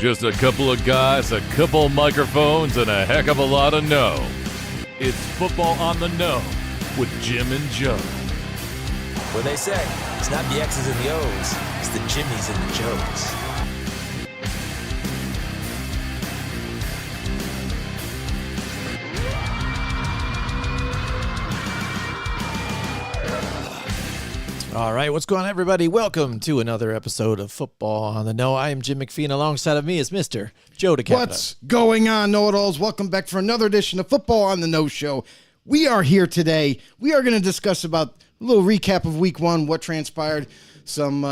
Just a couple of guys, a couple microphones, and a heck of a lot of know. It's Football on the Know with Jim and Joe. What they say, it's not the X's and the O's, it's the Jimmies and the Joes. All right, what's going on, everybody? Welcome to another episode of Football on the Know. I am Jim McPhee, and alongside of me is Mr. Joe DeCapita. What's going on, know-it-alls? Welcome back for another edition of Football on the Know Show. We are here today. We are going to discuss about a little recap of Week 1, what transpired, some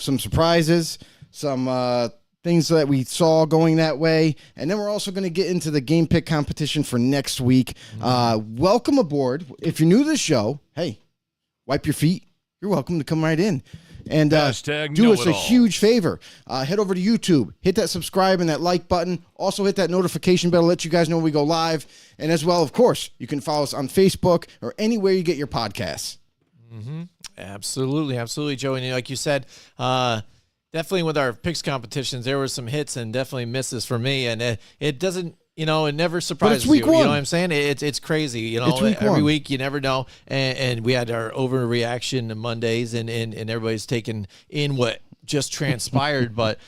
surprises, some things that we saw going that way, and then we're also going to get into the game pick competition for next week. Welcome aboard. If you're new to the show, hey, wipe your feet. You're welcome to come right in and do us a huge favor. Head over to YouTube, hit that subscribe and that like button. Also hit that notification bell to let you guys know when we go live. And as well, of course, you can follow us on Facebook or anywhere you get your podcasts. Mm-hmm. Absolutely, Joe. And like you said, definitely with our picks competitions, there were some hits and definitely misses for me. And it doesn't. You know, it never surprises you. Week 1. You know what I'm saying? It's crazy. You know, every week you never know. And we had our overreaction on Mondays, and everybody's taking in what just transpired. But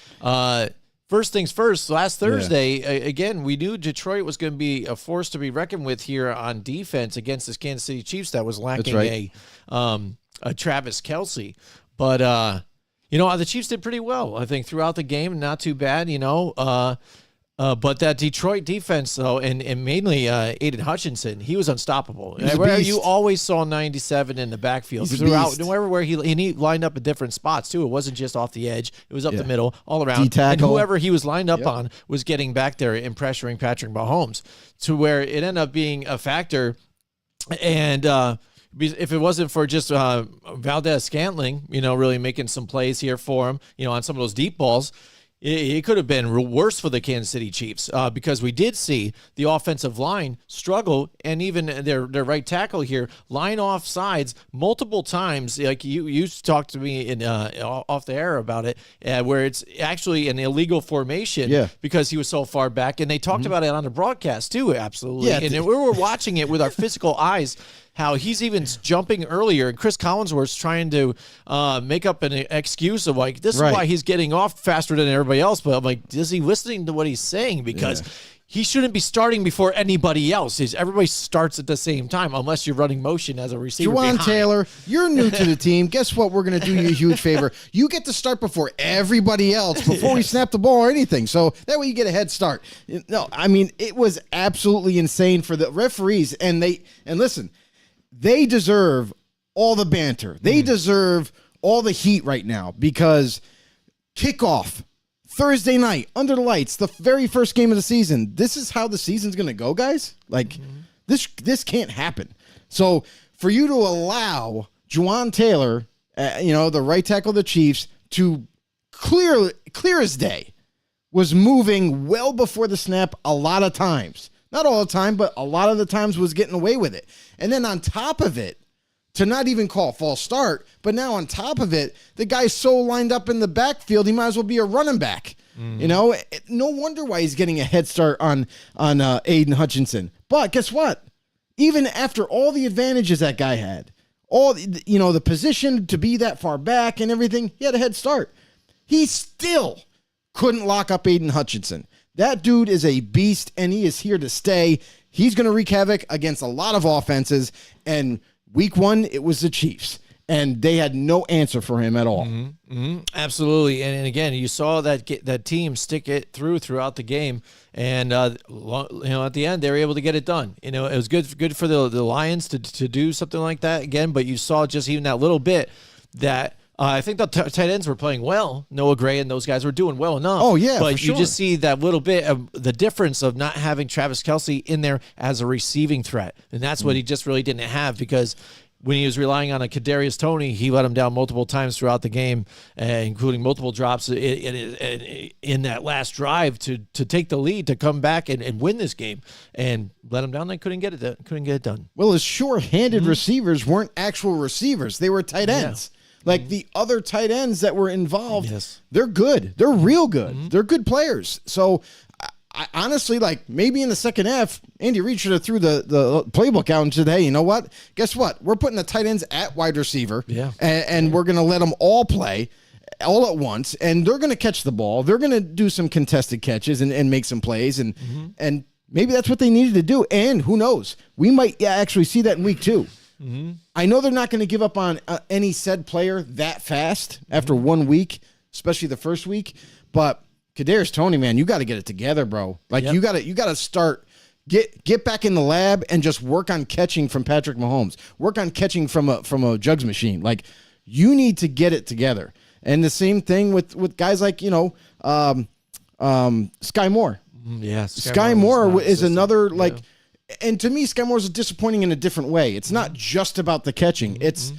first things first, last Thursday, again, we knew Detroit was going to be a force to be reckoned with here on defense against this Kansas City Chiefs that was lacking a Travis Kelce. But, you know, the Chiefs did pretty well, I think, throughout the game. Not too bad, you know. But that Detroit defense, though, and mainly Aiden Hutchinson, he was unstoppable. Where you always saw 97 in the backfield throughout, where he lined up in different spots too. It wasn't just off the edge; it was up the middle, all around. D-tackle. And whoever he was lined up on was getting back there and pressuring Patrick Mahomes, to where it ended up being a factor. And if it wasn't for just Valdez-Scantling, you know, really making some plays here for him, you know, on some of those deep balls, it could have been worse for the Kansas City Chiefs because we did see the offensive line struggle, and even their right tackle here line off sides multiple times. Like you talked to me in off the air about it, where it's actually an illegal formation because he was so far back, and they talked about it on the broadcast too. Absolutely, and we were watching it with our physical eyes. How he's even jumping earlier, and Chris Collinsworth's trying to make up an excuse of like, this is why he's getting off faster than everybody else. But I'm like, is he listening to what he's saying? Because he shouldn't be starting before anybody else. Everybody starts at the same time unless you're running motion as a receiver. Juwan Taylor, you're new to the team. Guess what? We're going to do you a huge favor. You get to start before everybody else, before we snap the ball or anything. So that way you get a head start. No, I mean, it was absolutely insane for the referees. And listen, they deserve all the banter. They deserve all the heat right now because kickoff, Thursday night, under the lights, the very first game of the season. This is how the season's going to go, guys? Like, this can't happen. So for you to allow Juwan Taylor, the right tackle of the Chiefs, to clear as day, was moving well before the snap a lot of times. Not all the time, but a lot of the times was getting away with it. And then on top of it, to not even call a false start, but now on top of it, the guy's so lined up in the backfield, he might as well be a running back. You know, no wonder why he's getting a head start on Aiden Hutchinson. But guess what? Even after all the advantages that guy had, the position to be that far back and everything, he had a head start. He still couldn't lock up Aiden Hutchinson. That dude is a beast, and he is here to stay. He's going to wreak havoc against a lot of offenses, and Week 1, it was the Chiefs, and they had no answer for him at all. Absolutely, and again, you saw that team stick it throughout the game, and at the end, they were able to get it done. You know, it was good for the Lions to do something like that again, but you saw just even that little bit that. I think the tight ends were playing well. Noah Gray and those guys were doing well enough. Oh, yeah, but for sure. You just see that little bit of the difference of not having Travis Kelce in there as a receiving threat. And that's what he just really didn't have because when he was relying on a Kadarius Toney, he let him down multiple times throughout the game, including multiple drops in that last drive to take the lead, to come back and win this game, and let him down. They couldn't get it done. Well, his short-handed receivers weren't actual receivers; they were tight ends. Like the other tight ends that were involved, Yes. they're good. They're real good. They're good players. So I honestly, like, maybe in the second half, Andy Reid should have threw the playbook out and said, hey, you know what? Guess what? We're putting the tight ends at wide receiver, and we're going to let them all play all at once, and they're going to catch the ball. They're going to do some contested catches and make some plays, and maybe that's what they needed to do. And who knows? We might actually see that in week 2. I know they're not going to give up on any said player that fast after 1 week, especially the first week. But Kadarius Toney, man, you got to get it together, bro. Like you got to start get back in the lab and just work on catching from Patrick Mahomes. Work on catching from a jugs machine. Like you need to get it together. And the same thing with guys like Sky Moore. Yeah, Sky Moore is another like. Yeah. And to me, Sky Moore is disappointing in a different way. It's not just about the catching. It's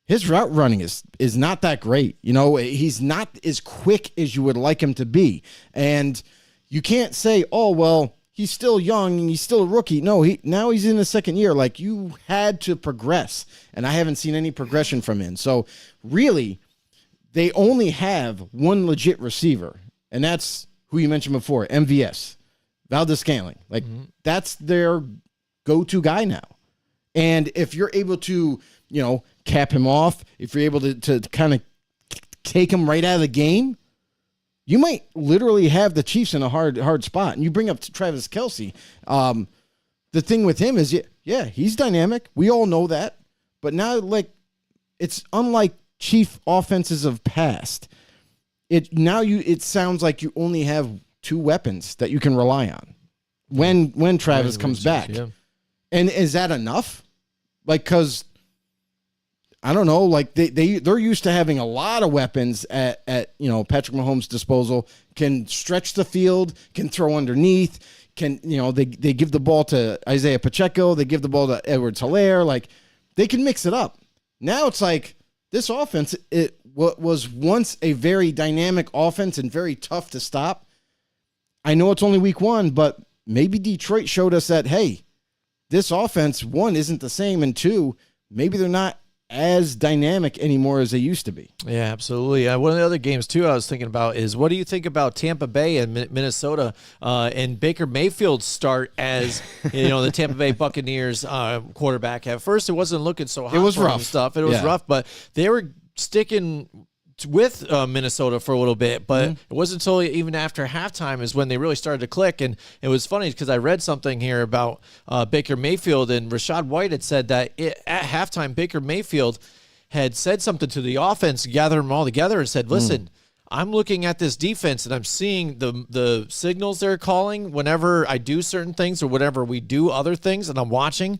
his route running is not that great. He's not as quick as you would like him to be. And you can't say, oh, well, he's still young and he's still a rookie. No, now he's in the second year. Like, you had to progress. And I haven't seen any progression from him. So really, they only have one legit receiver. And that's who you mentioned before, MVS. Valdez-Scantling. Like, that's their go-to guy now. And if you're able to, cap him off, if you're able to kind of take him right out of the game, you might literally have the Chiefs in a hard spot. And you bring up Travis Kelce. The thing with him is, yeah, he's dynamic. We all know that. But now, like, it's unlike Chief offenses of past. It sounds like you only have 2 weapons that you can rely on when Travis comes back. Yeah. And is that enough? Like, because I don't know, like they're used to having a lot of weapons at Patrick Mahomes' disposal, can stretch the field, can throw underneath, they give the ball to Isaiah Pacheco, they give the ball to Edwards-Helaire, like they can mix it up. Now it's like this offense, what was once a very dynamic offense and very tough to stop. I know it's only week 1, but maybe Detroit showed us that, hey, this offense, 1, isn't the same, and 2, maybe they're not as dynamic anymore as they used to be. Yeah, absolutely. One of the other games, too, I was thinking about is what do you think about Tampa Bay and Minnesota and Baker Mayfield's start as the Tampa Bay Buccaneers quarterback? At first, it wasn't looking so hot. It was for rough. Him stuff. It was rough, but they were sticking with Minnesota for a little bit, but it wasn't until even after halftime is when they really started to click. And it was funny because I read something here about Baker Mayfield, and Rachaad White had said that at halftime, Baker Mayfield had said something to the offense, gather them all together, and said, listen, I'm looking at this defense and I'm seeing the signals they're calling whenever I do certain things or whenever we do other things, and I'm watching.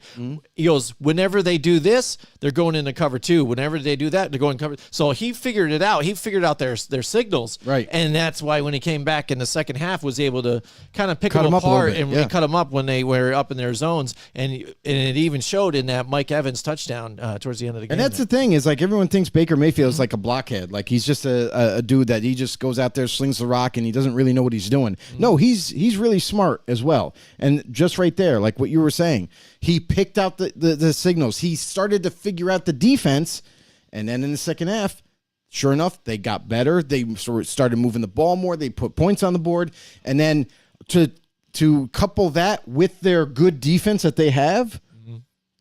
He goes, whenever they do this, they're going into cover 2. Whenever they do that, they're going cover. So he figured it out. He figured out their signals. Right. And that's why when he came back in the second half was able to kind of pick them apart and cut them up when they were up in their zones. And it even showed in that Mike Evans touchdown towards the end of the game. And that's the thing is, like, everyone thinks Baker Mayfield is like a blockhead. Like, he's just a dude that he just goes out there, slings the rock, and he doesn't really know what he's doing. No, he's really smart as well. And just right there, like what you were saying, he picked out the signals. He started to figure out the defense, and then in the second half, sure enough, they got better. They sort of started moving the ball more. They put points on the board, and then to couple that with their good defense that they have,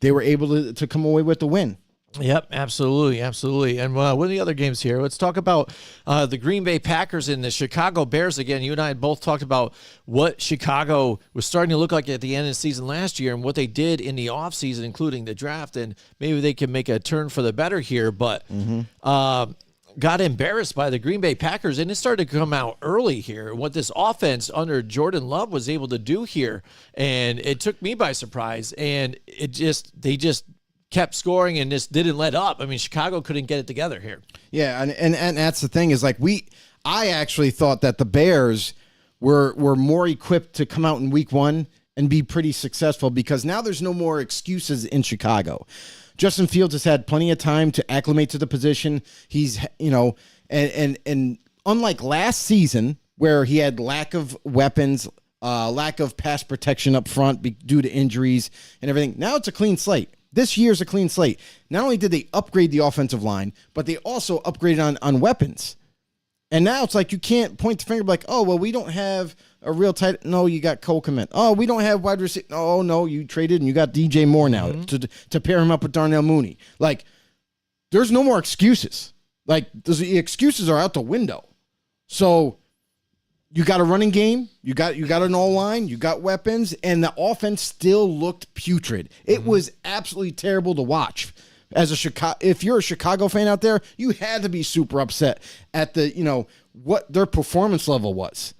they were able to come away with the win. Yep, absolutely. And one of the other games here, let's talk about the Green Bay Packers and the Chicago Bears. Again, you and I had both talked about what Chicago was starting to look like at the end of the season last year and what they did in the offseason, including the draft, and maybe they can make a turn for the better here, but got embarrassed by the Green Bay Packers, and it started to come out early here, what this offense under Jordan Love was able to do here, and it took me by surprise, and they just kept scoring and just didn't let up. I mean, Chicago couldn't get it together here. Yeah, and that's the thing is, like, I actually thought that the Bears were more equipped to come out in week 1 and be pretty successful because now there's no more excuses in Chicago. Justin Fields has had plenty of time to acclimate to the position. He's, and unlike last season where he had lack of weapons, lack of pass protection up front due to injuries and everything, now it's a clean slate. this year's a clean slate. Not only did they upgrade the offensive line, but they also upgraded on weapons. And now it's like you can't point the finger like, oh, well, we don't have a real tight. No, you got Cole Kmet. Oh, we don't have wide receiver. Oh, no, you traded and you got DJ Moore now to pair him up with Darnell Mooney. Like, there's no more excuses. Like, the excuses are out the window. So you got a running game, you got an O-line, you got weapons, and the offense still looked putrid. It was absolutely terrible to watch. As a Chicago, if you're a Chicago fan out there, you had to be super upset at what their performance level was.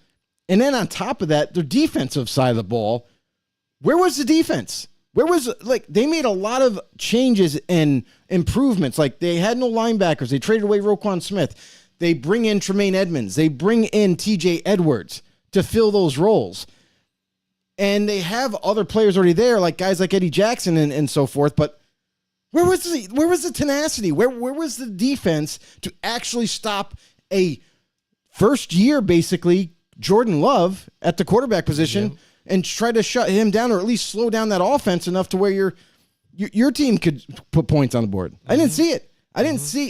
And then on top of that, their defensive side of the ball, where was the defense? They made a lot of changes and improvements. Like, they had no linebackers. They traded away Roquan Smith. They bring in Tremaine Edmonds. They bring in TJ Edwards to fill those roles. And they have other players already there, like guys like Eddie Jackson and so forth, but where was the tenacity? Where was the defense to actually stop a first year, basically, Jordan Love at the quarterback position and try to shut him down or at least slow down that offense enough to where your team could put points on the board? I didn't see it.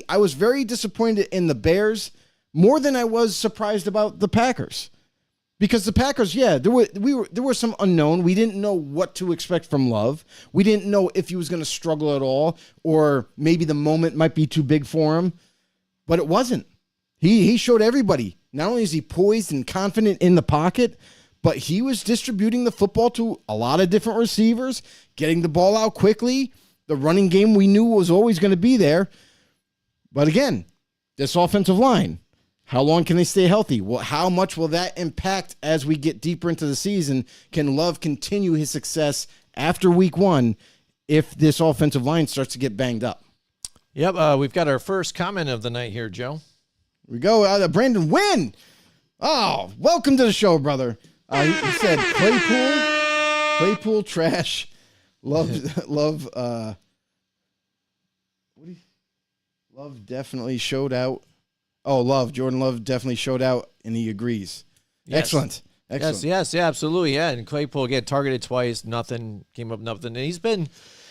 I was very disappointed in the Bears more than I was surprised about the Packers. Because the Packers, there were some unknown. We didn't know what to expect from Love. We didn't know if he was going to struggle at all, or maybe the moment might be too big for him. But it wasn't. He showed everybody. Not only is he poised and confident in the pocket, but he was distributing the football to a lot of different receivers, getting the ball out quickly. The running game we knew was always going to be there. But again, this offensive line, how long can they stay healthy? Well, how much will that impact as we get deeper into the season? Can Love continue his success after week 1 if this offensive line starts to get banged up? Yep, we've got our first comment of the night here, Joe. Here we go. Brandon Wynn. Oh, welcome to the show, brother. He said Claypool trash. Love definitely showed out. Oh, Jordan Love definitely showed out, and he agrees. Yes. Excellent. Yes, absolutely, yeah. And Claypool get targeted twice, nothing, came up nothing. And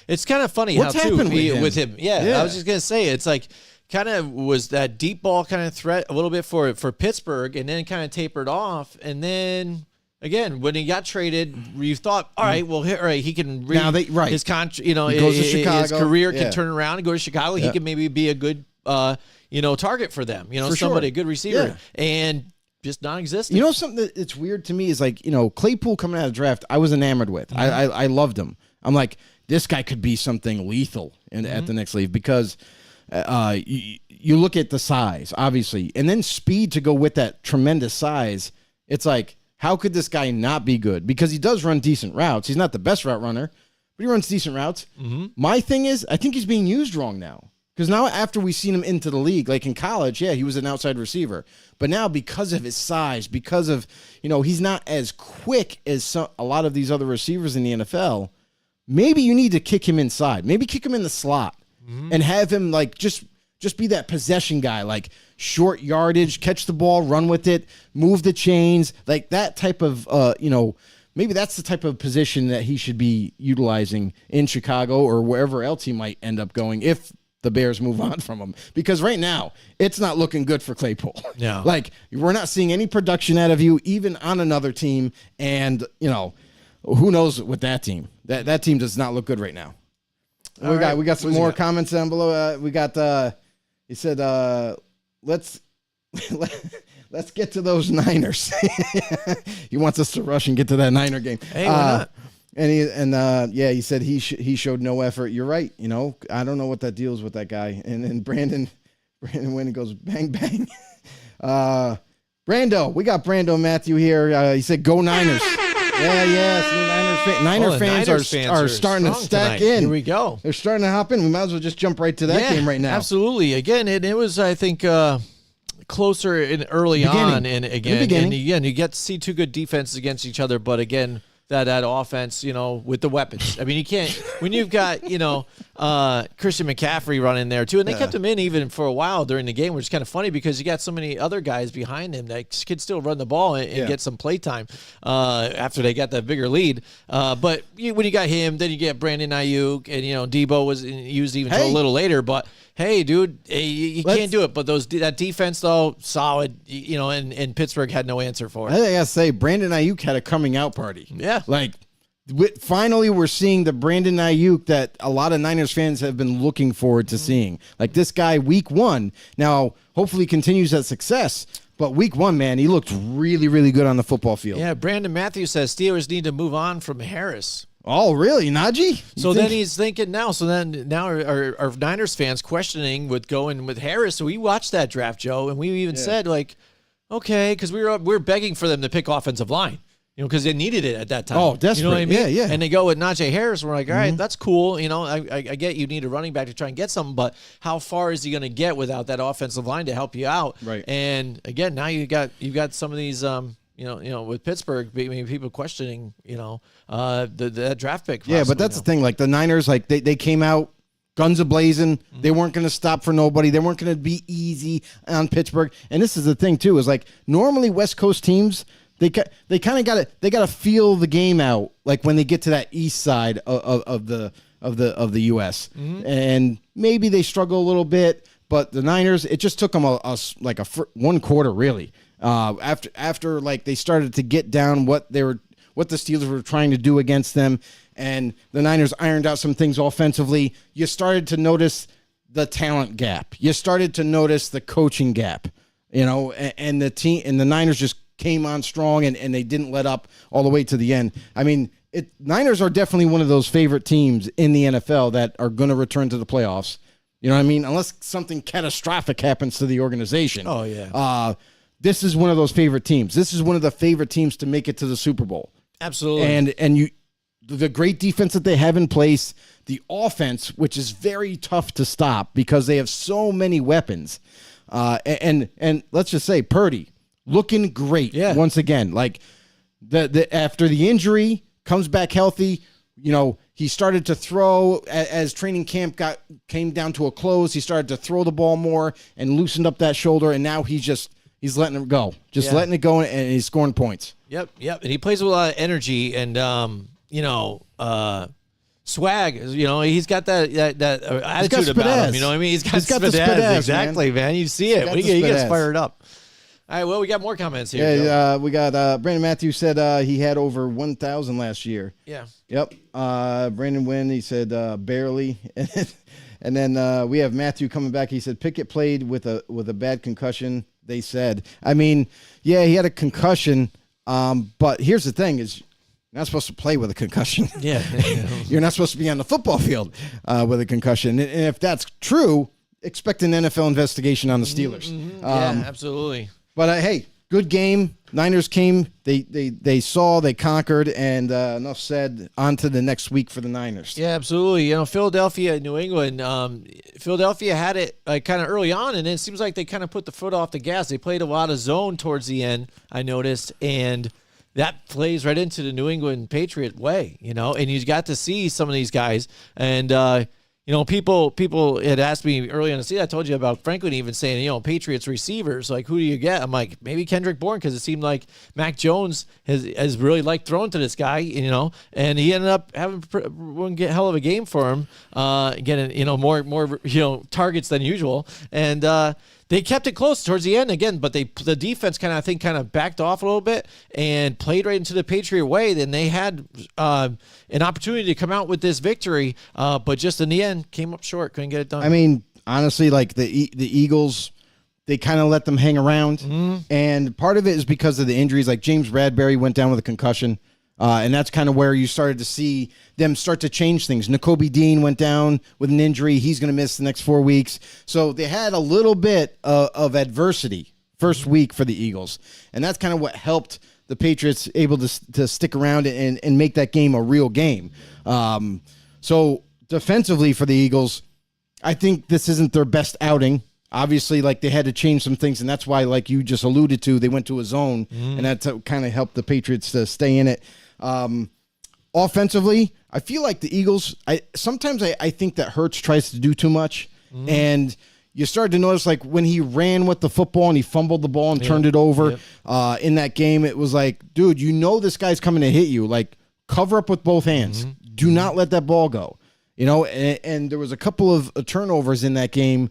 it's kind of funny What's happened with him? Yeah, I was just going to say, it's like kind of was that deep ball kind of threat a little bit for Pittsburgh, and then kind of tapered off. And then, again, when he got traded, you thought, all right, well, he can his contract, he goes to Chicago. His career can turn around and go to Chicago. He can maybe be a good target for them, somebody, a good receiver, and just non-existent. Something that's weird to me is like, Claypool coming out of the draft, I was enamored with. Mm-hmm. I loved him. I'm like, this guy could be something lethal at the next league because you look at the size, obviously, and then speed to go with that tremendous size. It's like, how could this guy not be good? Because he does run decent routes. He's not the best route runner, but he runs decent routes. Mm-hmm. My thing is, I think he's being used wrong now. Because now after we've seen him into the league, like in college, he was an outside receiver. But now because of his size, because of, he's not as quick as a lot of these other receivers in the NFL, maybe you need to kick him inside. Maybe kick him in the slot and have him like just be that possession guy, like short yardage, catch the ball, run with it, move the chains, like that type of, maybe that's the type of position that he should be utilizing in Chicago or wherever else he might end up going if the Bears move on from him, because right now it's not looking good for Claypool. Yeah. Like, we're not seeing any production out of you, even on another team. And, who knows with that team? That team does not look good right now. We got some more comments down below. We got, he said, let's get to those Niners. He wants us to rush and get to that Niner game. Hey, why not? And he said he showed no effort. You're right. I don't know what that deals with that guy. And then Brandon Wynn goes bang bang. Brando, we got Brando Matthew here. He said go Niners. See, Niners fans are starting to stack in. Here we go. They're starting to hop in. We might as well just jump right to that game right now. Absolutely. Again, it was, I think, closer early on, and again you get to see two good defenses against each other, but again, that offense, with the weapons. I mean, you can't, when you've got, Christian McCaffrey running there too, and they kept him in even for a while during the game, which is kind of funny because you got so many other guys behind him that could still run the ball and get some play time after they got that bigger lead. But when you got him, then you get Brandon Ayuk, and Debo was used even till a little later. But hey, dude, you can't do it. But that defense though, solid. And Pittsburgh had no answer for it. I gotta say, Brandon Ayuk had a coming out party. Yeah, finally, we're seeing the Brandon Ayuk that a lot of Niners fans have been looking forward to seeing. Like this guy, week 1. Now, hopefully, continues that success. But week 1, man, he looked really, really good on the football field. Yeah, Brandon Matthews says Steelers need to move on from Harris. Oh, really, Najee? Then he's thinking now. So then now our Niners fans questioning with going with Harris. So we watched that draft, Joe, and we even said okay, because we're begging for them to pick offensive line. Because they needed it at that time. Oh, desperate. You know what I mean? Yeah. And they go with Najee Harris. We're like, all right, that's cool. I get you need a running back to try and get something, but how far is he going to get without that offensive line to help you out? Right. And again, now you've got some of these, with Pittsburgh, maybe people questioning, the draft pick. Yeah, but that's the thing. Like the Niners, they came out guns a-blazing. They weren't going to stop for nobody. They weren't going to be easy on Pittsburgh. And this is the thing too, is like normally West Coast teams, They kind of got to feel the game out, like when they get to that east side of the U.S. And maybe they struggle a little bit, but the Niners, it just took them one quarter really. After like they started to get down what the Steelers were trying to do against them, and the Niners ironed out some things offensively. You started to notice the talent gap. You started to notice the coaching gap. And the team and the Niners just came on strong, and they didn't let up all the way to the end. I mean, Niners are definitely one of those favorite teams in the NFL that are going to return to the playoffs. You know what I mean? Unless something catastrophic happens to the organization. Oh, yeah. This is one of those favorite teams. This is one of the favorite teams to make it to the Super Bowl. Absolutely. And the great defense that they have in place, the offense, which is very tough to stop because they have so many weapons. And let's just say Purdy, looking great once again. Like the after the injury, comes back healthy. He started to throw as training camp came down to a close. He started to throw the ball more and loosened up that shoulder, and now he's letting it go, letting it go, and he's scoring points. Yep. And he plays with a lot of energy and swag. He's got that attitude about him. You know what I mean? He's got the spazz. Exactly, man. You see it. He gets fired up. All right, well, we got more comments here. Yeah, we got Brandon Matthews said he had over 1,000 last year. Yeah. Yep. Brandon Wynn, he said barely. And then we have Matthew coming back. He said Pickett played with a bad concussion, they said. I mean, yeah, he had a concussion, but here's the thing is you're not supposed to play with a concussion. Yeah. You're not supposed to be on the football field with a concussion. And if that's true, expect an NFL investigation on the Steelers. Yeah, absolutely. But hey, good game. Niners came. They saw. They conquered. And enough said. On to the next week for the Niners. Yeah, absolutely. Philadelphia, New England. Philadelphia had it kind of early on, and it seems like they kind of put the foot off the gas. They played a lot of zone towards the end, I noticed, and that plays right into the New England Patriot way. And you got to see some of these guys, and people had asked me early on to see. I told you about Franklin even saying, Patriots receivers, like, who do you get? I'm like, maybe Kendrick Bourne, because it seemed like Mac Jones has really liked throwing to this guy, and he ended up having one hell of a game for him, getting more targets than usual, and they kept it close towards the end again, but the defense kind of backed off a little bit and played right into the Patriot way. Then they had an opportunity to come out with this victory, but just in the end came up short, couldn't get it done. I mean, honestly, like the Eagles, they kind of let them hang around, and part of it is because of the injuries. Like James Bradbury went down with a concussion. And that's kind of where you started to see them start to change things. Nakobe Dean went down with an injury. He's going to miss the next 4 weeks. So they had a little bit of adversity first week for the Eagles. And that's kind of what helped the Patriots able to stick around and make that game a real game. So defensively for the Eagles, I think this isn't their best outing. Obviously, like they had to change some things, and that's why, like you just alluded to, they went to a zone, and that kind of helped the Patriots to stay in it. offensively, I feel like the Eagles, sometimes I think that Hurts tries to do too much. And you started to notice, like, when he ran with the football and he fumbled the ball and turned it over in that game, it was like, dude, you know this guy's coming to hit you. Like, cover up with both hands. Do not let that ball go. You know, and there was a couple of turnovers in that game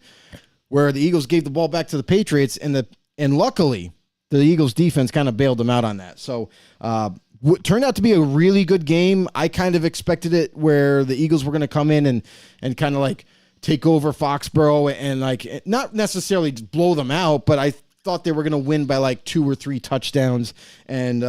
where the Eagles gave the ball back to the Patriots, and luckily the Eagles defense kind of bailed them out on that. So turned out to be a really good game. I kind of expected it where the Eagles were going to come in and kind of like take over Foxborough and like not necessarily blow them out, but I thought they were going to win by like 2 or 3 touchdowns. And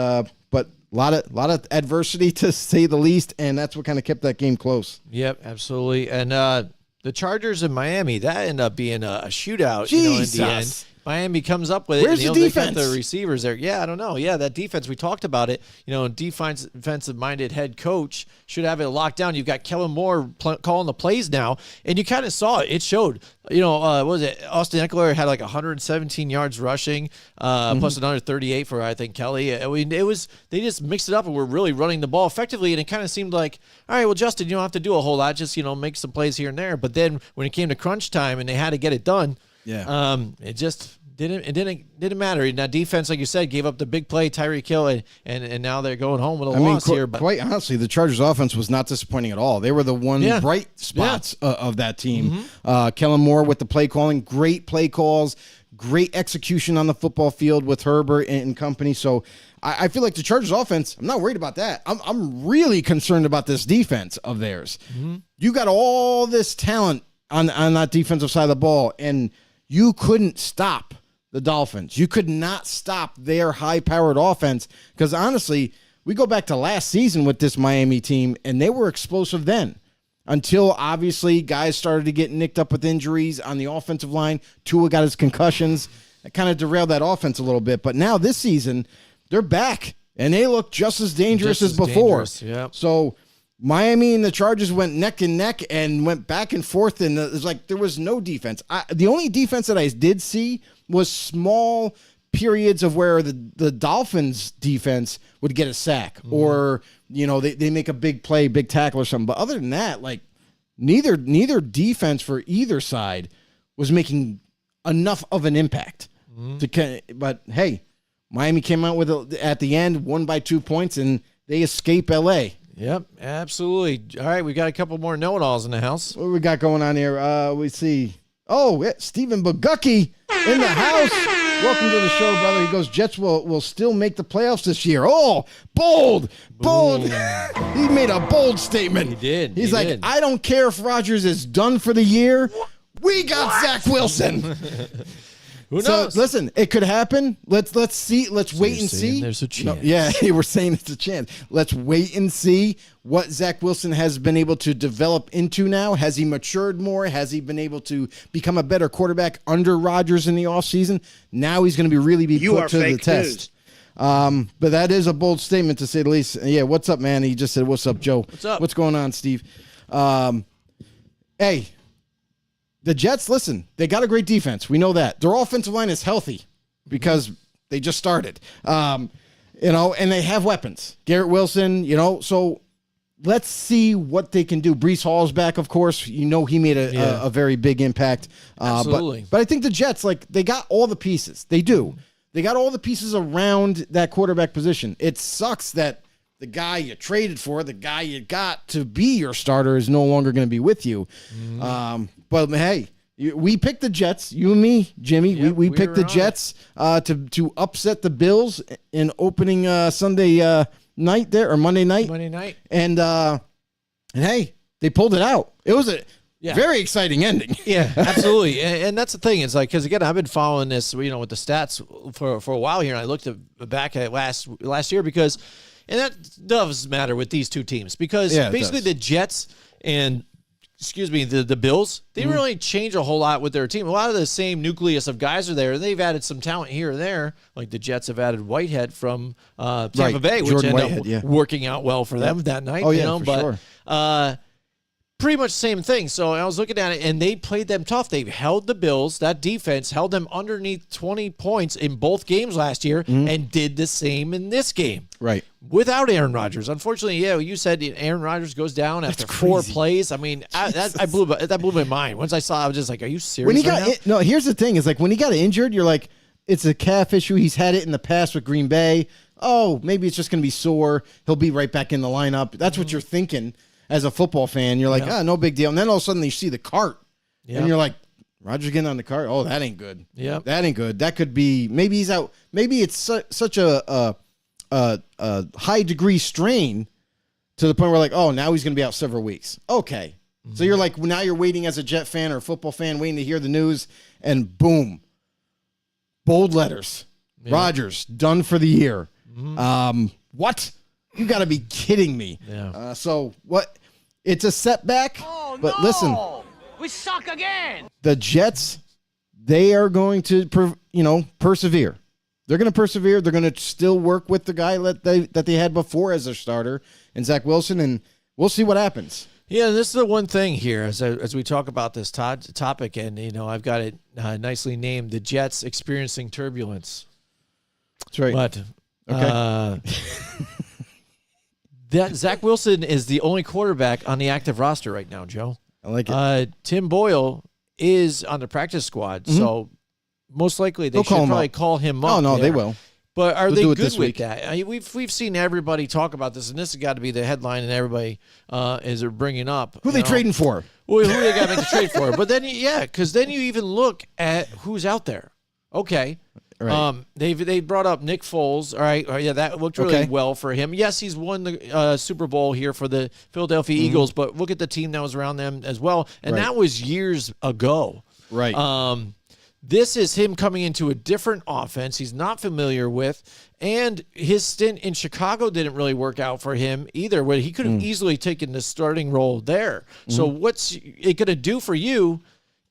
but a lot of adversity, to say the least, and that's what kind of kept that game close. Yep, absolutely. And the Chargers in Miami, that ended up being a shootout. You know, in the end. Miami comes up with it. Where's the defense? The receivers there. Yeah, I don't know. Yeah, that defense, we talked about it. You know, defensive-minded head coach should have it locked down. You've got Kellen Moore calling the plays now, and you kind of saw it. It showed. You know, what was it? Austin Eckler had like 117 yards rushing, plus another 38 for, I think, Kelly. I mean, they just mixed it up and were really running the ball effectively, and it kind of seemed like, all right, well, Justin, you don't have to do a whole lot. Just, you know, make some plays here and there. But then when it came to crunch time and they had to get it done, it just didn't matter. And that defense, like you said, gave up the big play, Tyreek Hill, and now they're going home with a loss here. But quite honestly, the Chargers offense was not disappointing at all. They were the one bright spots of that team. Kellen Moore with the play calling, great play calls, great execution on the football field with Herbert and company. So I feel like the Chargers offense, I'm not worried about that. I'm really concerned about this defense of theirs. You got all this talent on that defensive side of the ball, and you couldn't stop the Dolphins. You could not stop their high-powered offense because, honestly, we go back to last season with this Miami team, and they were explosive then until, obviously, guys started to get nicked up with injuries on the offensive line. Tua got his concussions. It kind of derailed that offense a little bit. But now this season, they're back, and they look just as dangerous as before. So Miami and the Chargers went neck and neck and went back and forth, and it was like there was no defense. The only defense that I did see was small periods of where the Dolphins defense would get a sack or, you know, they make a big play, big tackle or something. But other than that, like neither defense for either side was making enough of an impact. But hey, Miami came out with at the end, won by 2 points, and they escape LA. Yep, absolutely. All right, we got a couple more know-it-alls in the house. What we got going on here? We see. Oh, Stephen Bogucki in the house. Welcome to the show, brother. He goes, Jets will still make the playoffs this year. Oh, bold. He made a bold statement. He did. He's like, I don't care if Rodgers is done for the year. We got Zach Wilson. Who knows? So listen, it could happen. Let's see. Let's wait and see. There's a chance. We're saying it's a chance. Let's wait and see what Zach Wilson has been able to develop into now. Has he matured more? Has he been able to become a better quarterback under Rodgers in the offseason? Now he's going to really be put to the test. But that is a bold statement, to say the least. Yeah, what's up, man? He just said, what's up, Joe? What's up? What's going on, Steve? Hey. The Jets, listen, they got a great defense. We know that. Their offensive line is healthy because they just started. And they have weapons. Garrett Wilson, so let's see what they can do. Breece Hall's back, of course. He made a very big impact. Absolutely. But I think the Jets, they got all the pieces. They do. They got all the pieces around that quarterback position. It sucks that the guy you traded for, the guy you got to be your starter, is no longer going to be with you. But hey, we picked the Jets. You and me, Jimmy. Yep, we picked the Jets to upset the Bills in opening Sunday night there, or Monday night. And hey, they pulled it out. It was a very exciting ending. Yeah, absolutely. And that's the thing. It's like, because again, I've been following this, with the stats for a while here, and I looked back at last year because, and that does matter with these two teams because basically the Jets and the Bills, they didn't really change a whole lot with their team. A lot of the same nucleus of guys are there, and they've added some talent here and there. Like the Jets have added Whitehead from Tampa Bay, which ended up working out well for them that night. Oh, yeah, for sure. pretty much the same thing. So I was looking at it, and they played them tough. They held the Bills. That defense held them underneath 20 points in both games last year, and did the same in this game. Right. Without Aaron Rodgers. Unfortunately, you said Aaron Rodgers goes down after 4 plays. I mean, that blew my mind. Once I saw it, I was just like, are you serious? When he got no, here's the thing: is like when he got injured, you're like, it's a calf issue. He's had it in the past with Green Bay. Oh, maybe it's just going to be sore. He'll be right back in the lineup. That's what you're thinking as a football fan. You're like, no big deal. And then all of a sudden you see the cart, and you're like, Rodgers getting on the cart. Oh, that ain't good. Yeah, that ain't good. That could be maybe he's out. Maybe it's such a high degree strain to the point where like, oh, now he's going to be out several weeks. Okay, so you're like, now you're waiting as a Jet fan or a football fan, waiting to hear the news, and boom, bold letters, Rodgers done for the year. What? You got to be kidding me. Yeah. So what? It's a setback. Oh, but listen, we suck again. The Jets, they are going to, persevere. They're going to persevere. They're going to still work with the guy that they had before as their starter, and Zach Wilson, and we'll see what happens. Yeah, this is the one thing here as we talk about this topic, and I've got it nicely named: the Jets experiencing turbulence. That's right. But okay. That Zach Wilson is the only quarterback on the active roster right now, Joe. I like it. Tim Boyle is on the practice squad, so most likely they should probably call him up. Oh, no, they will. But are they good with week. that? I mean, we've seen everybody talk about this, and this has got to be the headline, and everybody is bringing up. Who are they trading for? Well, who they got to make a trade for? But then, because then you even look at who's out there. Okay. Right. They brought up Nick Foles. All right. That looked really well for him. Yes, he's won the Super Bowl here for the Philadelphia Eagles, but look at the team that was around them as well. And that was years ago. Right. This is him coming into a different offense he's not familiar with, and his stint in Chicago didn't really work out for him either, where he could have easily taken the starting role there. So what's it going to do for you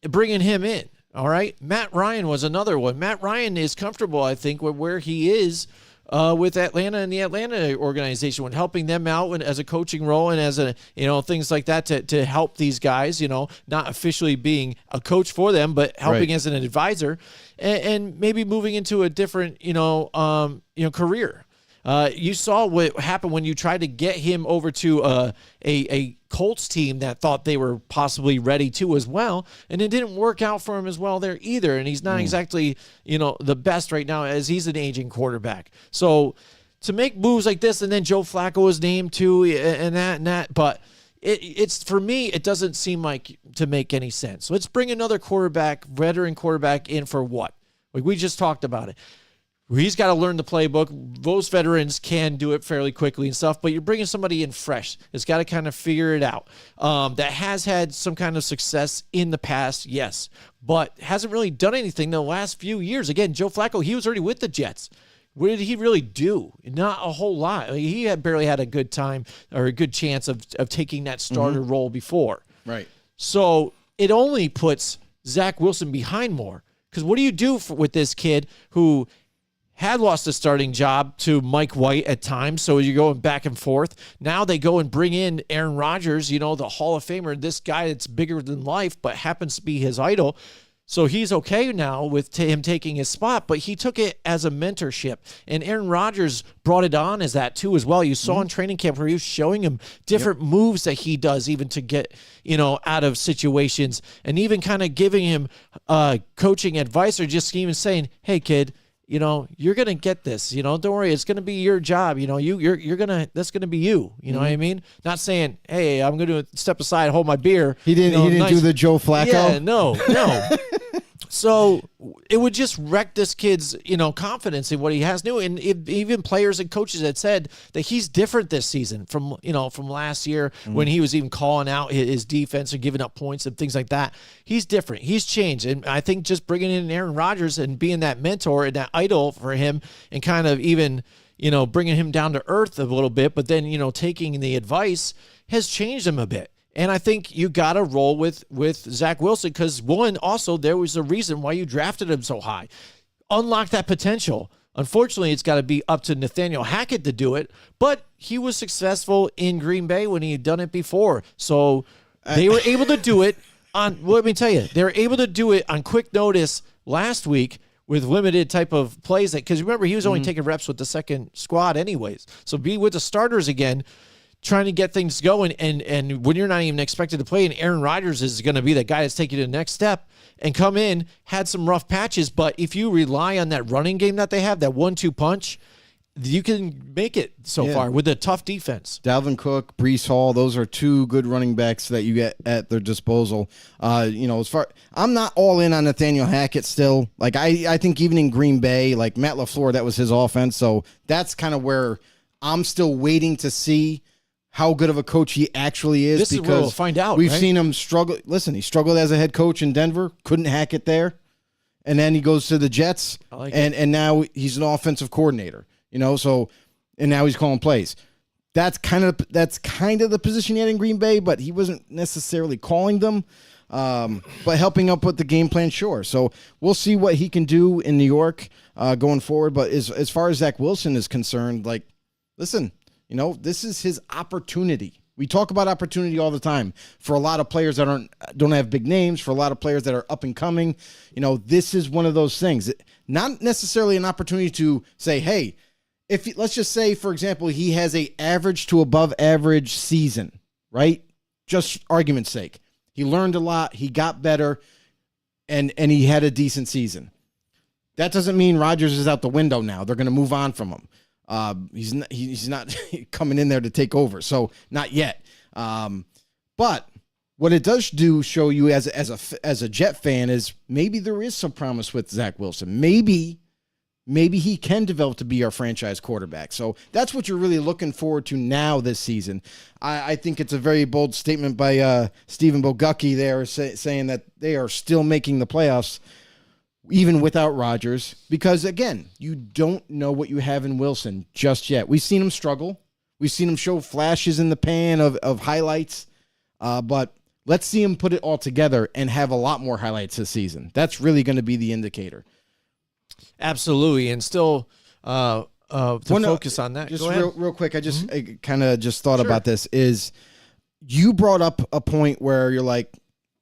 bringing him in? All right. Matt Ryan was another one. Matt Ryan is comfortable, I think, with where he is with Atlanta and the Atlanta organization, when helping them out as a coaching role and as things like that to help these guys, not officially being a coach for them, but helping as an advisor and maybe moving into a different, career. You saw what happened when you tried to get him over to a Colts team that thought they were possibly ready to as well, and it didn't work out for him as well there either. And he's not exactly, the best right now, as he's an aging quarterback. So to make moves like this, and then Joe Flacco was named too, and that, but it's for me, it doesn't seem like to make any sense. Let's bring another veteran quarterback in for what? Like we just talked about it. He's got to learn the playbook. Those veterans can do it fairly quickly and stuff, but you're bringing somebody in fresh. It's got to kind of figure it out. That has had some kind of success in the past, yes, but hasn't really done anything the last few years. Again, Joe Flacco, he was already with the Jets. What did he really do? Not a whole lot. I mean, he had barely had a good time or a good chance of taking that starter role before. Right. So it only puts Zach Wilson behind more, because what do you do with this kid who had lost a starting job to Mike White at times, so you're going back and forth. Now they go and bring in Aaron Rodgers, the Hall of Famer, this guy that's bigger than life, but happens to be his idol. So he's okay now with him taking his spot, but he took it as a mentorship. And Aaron Rodgers brought it on as that too as well. You saw in training camp where he was showing him different moves that he does even to get, out of situations, and even kind of giving him coaching advice, or just even saying, hey, kid, you're going to get this, don't worry. It's going to be your job. That's going to be you. You know what I mean? Not saying, hey, I'm going to step aside, hold my beer. He didn't do the Joe Flacco. Yeah, no. So it would just wreck this kid's, confidence in what he has new. And even players and coaches had said that he's different this season from last year when he was even calling out his defense and giving up points and things like that. He's different. He's changed. And I think just bringing in Aaron Rodgers and being that mentor and that idol for him, and kind of even, bringing him down to earth a little bit, but then, taking the advice has changed him a bit. And I think you got to roll with Zach Wilson, because one, also there was a reason why you drafted him so high. Unlock that potential. Unfortunately, it's got to be up to Nathaniel Hackett to do it, but he was successful in Green Bay when he had done it before. So They were able to do it on, well, let me tell you, they were able to do it on quick notice last week with limited type of plays. Because remember, he was only taking reps with the second squad anyways. So be with the starters again, trying to get things going. And when you're not even expected to play, and Aaron Rodgers is going to be that guy that's taking the next step and come in, had some rough patches. But if you rely on that running game that they have, that 1-2 punch, you can make it so far with a tough defense. Dalvin Cook, Breece Hall, those are two good running backs that you get at their disposal. I'm not all in on Nathaniel Hackett still. Like I think even in Green Bay, like Matt LaFleur, that was his offense. So that's kind of where I'm still waiting to see how good of a coach he actually is. This is where we'll find out. We've right? seen him struggle. Listen, he struggled as a head coach in Denver, couldn't hack it there. And then he goes to the Jets, and now he's an offensive coordinator. So, and now he's calling plays. That's kind of the position he had in Green Bay, but he wasn't necessarily calling them, but helping up with the game plan, sure. So we'll see what he can do in New York going forward. But as far as Zach Wilson is concerned, like, listen, this is his opportunity. We talk about opportunity all the time for a lot of players that don't have big names, for a lot of players that are up and coming. This is one of those things. Not necessarily an opportunity to say, hey, let's just say, for example, he has a average to above average season, right? Just argument's sake. He learned a lot, he got better, and he had a decent season. That doesn't mean Rodgers is out the window now. They're going to move on from him. He's not coming in there to take over, so not yet. But what it does do show you as a Jet fan is maybe there is some promise with Zach Wilson. Maybe he can develop to be our franchise quarterback. So that's what you're really looking forward to now this season. I think it's a very bold statement by Stephen Bogucki there saying that they are still making the playoffs even without Rodgers, because, again, you don't know what you have in Wilson just yet. We've seen him struggle. We've seen him show flashes in the pan of highlights, but let's see him put it all together and have a lot more highlights this season. That's really going to be the indicator. Absolutely, and still focus on that. Just Go ahead. real quick, I kind of just thought about this. Is you brought up a point where you're like,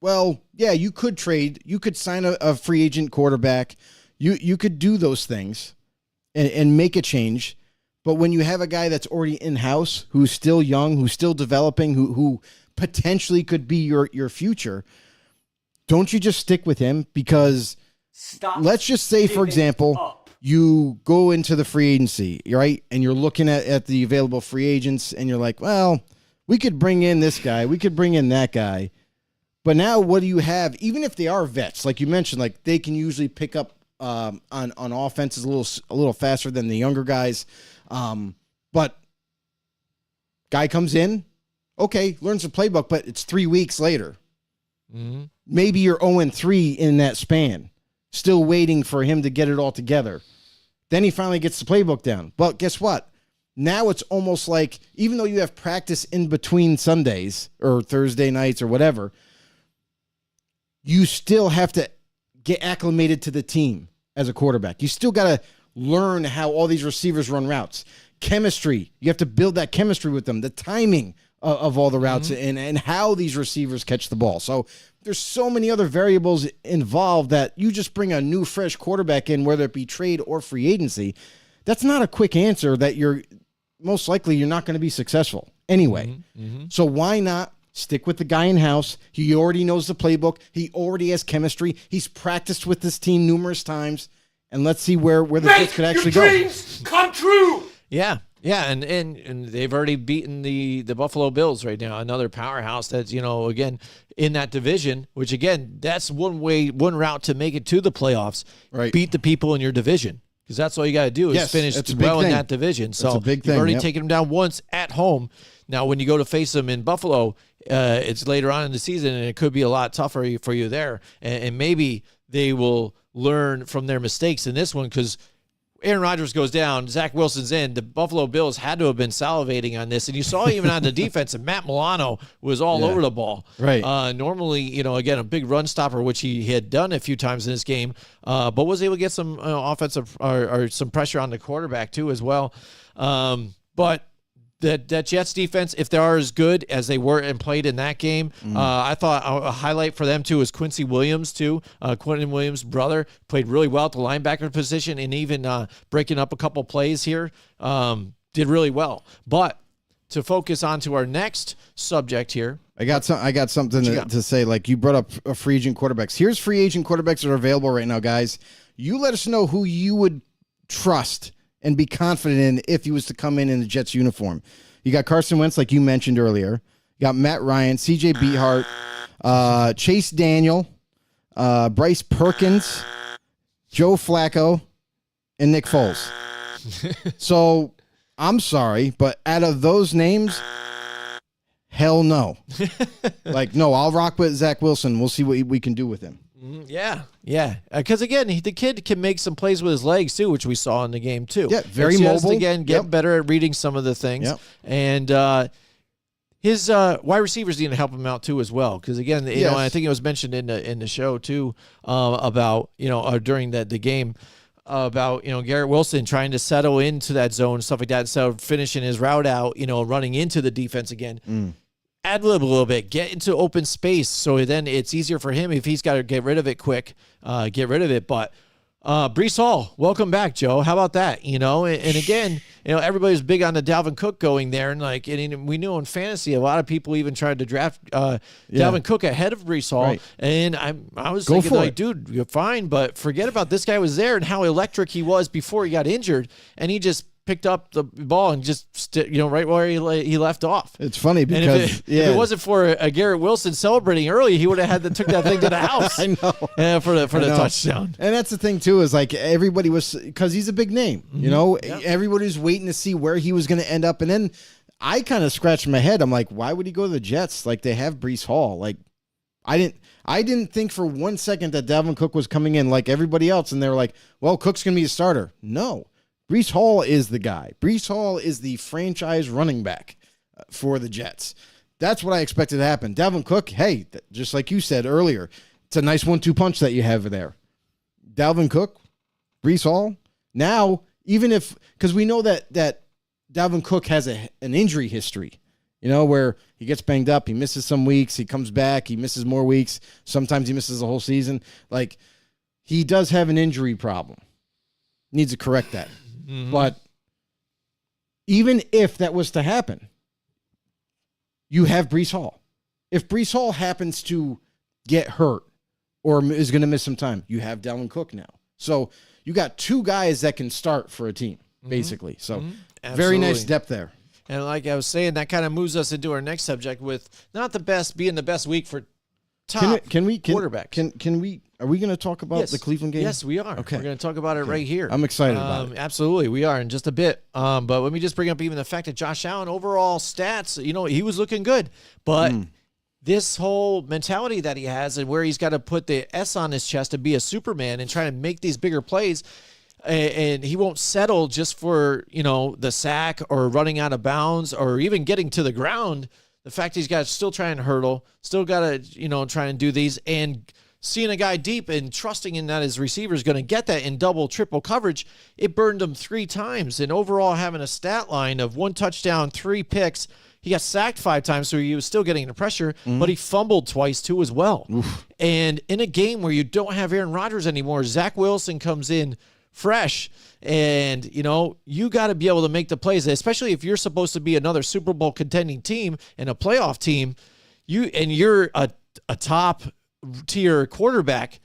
well, yeah, you could trade, you could sign a free agent quarterback, you could do those things and make a change, but when you have a guy that's already in house, who's still young, who's still developing, who potentially could be your future, don't you just stick with him? Because let's just say, for example, you go into the free agency, right? And you're looking at the available free agents and you're like, well, we could bring in this guy. We could bring in that guy. But now what do you have? Even if they are vets, like you mentioned, like they can usually pick up on offenses a little faster than the younger guys. But guy comes in, okay, learns the playbook, but it's 3 weeks later. Mm-hmm. Maybe you're 0-3 in that span, still waiting for him to get it all together. Then he finally gets the playbook down. But guess what? Now it's almost like, even though you have practice in between Sundays or Thursday nights or whatever, you still have to get acclimated to the team as a quarterback. You still got to learn how all these receivers run routes. Chemistry. You have to build that chemistry with them. The timing of all the routes and how these receivers catch the ball. So there's so many other variables involved that you just bring a new, fresh quarterback in, whether it be trade or free agency. That's not a quick answer that you're not going to be successful anyway. Mm-hmm. So why not stick with the guy in-house? He already knows the playbook. He already has chemistry. He's practiced with this team numerous times. And let's see where the kids could actually go. Dreams come true. Yeah, and they've already beaten the Buffalo Bills right now, another powerhouse that's, again, in that division, which, again, that's one route to make it to the playoffs. Right. Beat the people in your division, because that's all you got to do is finish well in that division. So that's a big thing. You've already taken them down once at home. Now, when you go to face them in Buffalo, it's later on in the season, and it could be a lot tougher for you there. And maybe they will learn from their mistakes in this one, because Aaron Rodgers goes down, Zach Wilson's in. The Buffalo Bills had to have been salivating on this. And you saw even on the defense, and Matt Milano was all over the ball. Right. Normally, again, a big run stopper, which he had done a few times in this game, but was able to get some offensive or some pressure on the quarterback too as well. But that Jets defense, if they are as good as they were and played in that game, I thought a highlight for them too is Quincy Williams too. Quentin Williams' brother played really well at the linebacker position and even breaking up a couple plays here. Did really well. But to focus on to our next subject here. I got something to say. Like you brought up free agent quarterbacks. Here's free agent quarterbacks that are available right now, guys. You let us know who you would trust and be confident in if he was to come in the Jets uniform. You got Carson Wentz, like you mentioned earlier. You got Matt Ryan, C.J. Beathard, Chase Daniel, Bryce Perkins, Joe Flacco, and Nick Foles. So I'm sorry, but out of those names, hell no. No, I'll rock with Zach Wilson. We'll see what we can do with him. Yeah. Because, again, the kid can make some plays with his legs, too, which we saw in the game, too. Yeah, very it's just, mobile. Again, get better at reading some of the things. Yep. And his wide receivers need to help him out, too, as well. Because, again, you know, I think it was mentioned in the show, too, about, during the game, about, Garrett Wilson trying to settle into that zone, stuff like that, instead of finishing his route out, running into the defense again. Ad-lib a little bit, get into open space, so then it's easier for him if he's got to get rid of it quick, get rid of it. But Breece Hall, welcome back, Joe. How about that? And again, everybody's big on the Dalvin Cook going there, and we knew in fantasy a lot of people even tried to draft Dalvin Cook ahead of Breece Hall, right. and I was thinking, dude, you're fine, but forget about this guy was there and how electric he was before he got injured, and he just picked up the ball and just right where he left off. It's funny because if it wasn't for a Garrett Wilson celebrating early, he would have took that thing to the house. I know for the touchdown. And that's the thing too is everybody was because he's a big name. Everybody was waiting to see where he was going to end up, and then I kind of scratched my head. I'm like, why would he go to the Jets? They have Breece Hall. I didn't think for 1 second that Dalvin Cook was coming in like everybody else, and they were like, well, Cook's going to be a starter. No. Breece Hall is the guy. Breece Hall is the franchise running back for the Jets. That's what I expected to happen. Dalvin Cook, hey, just like you said earlier, it's a nice 1-2 punch that you have there. Dalvin Cook, Breece Hall. Now, even if, because we know that Dalvin Cook has an injury history, where he gets banged up, he misses some weeks, he comes back, he misses more weeks. Sometimes he misses the whole season. He does have an injury problem. Needs to correct that. Mm-hmm. But even if that was to happen, you have Breece Hall. If Breece Hall happens to get hurt or is going to miss some time, you have Dalvin Cook now. So you got two guys that can start for a team, basically. So very nice depth there. And like I was saying, that kind of moves us into our next subject with not the best being the best week for top quarterbacks. Can we? Are we going to talk about the Cleveland game? Yes, we are. Okay. We're going to talk about it right here. I'm excited about it. Absolutely, we are in just a bit. But let me just bring up even the fact that Josh Allen overall stats, he was looking good. But this whole mentality that he has and where he's got to put the S on his chest to be a Superman and trying to make these bigger plays, and he won't settle just for, the sack or running out of bounds or even getting to the ground. The fact he's got still trying to hurdle, still got to, try and do these, and seeing a guy deep and trusting in that his receiver is going to get that in double, triple coverage, it burned him 3 times. And overall having a stat line of 1 touchdown, 3 picks. He got sacked 5 times, so he was still getting the pressure, but he fumbled twice too as well. Oof. And in a game where you don't have Aaron Rodgers anymore, Zach Wilson comes in fresh, and you got to be able to make the plays, especially if you're supposed to be another Super Bowl contending team and a playoff team. You're a top tier quarterback,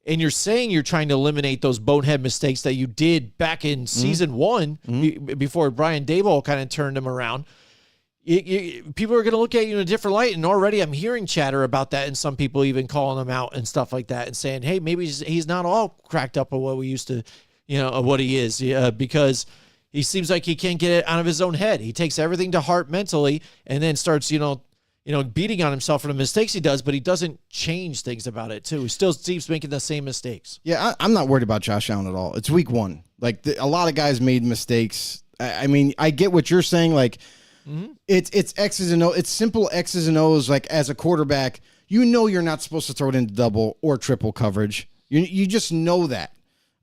and you're saying you're trying to eliminate those bonehead mistakes that you did back in season 1 before Brian Daboll kind of turned him around. People are going to look at you in a different light, and already I'm hearing chatter about that, and some people even calling him out and stuff like that and saying, hey, maybe he's not all cracked up on what we used to, what he is, because he seems like he can't get it out of his own head. He takes everything to heart mentally and then starts, beating on himself for the mistakes he does, but he doesn't change things about it too. He still keeps making the same mistakes. Yeah, I'm not worried about Josh Allen at all. It's week 1. A lot of guys made mistakes. I mean, I get what you're saying. It's X's and O's. It's simple X's and O's. As a quarterback, you're not supposed to throw it into double or triple coverage. You just know that.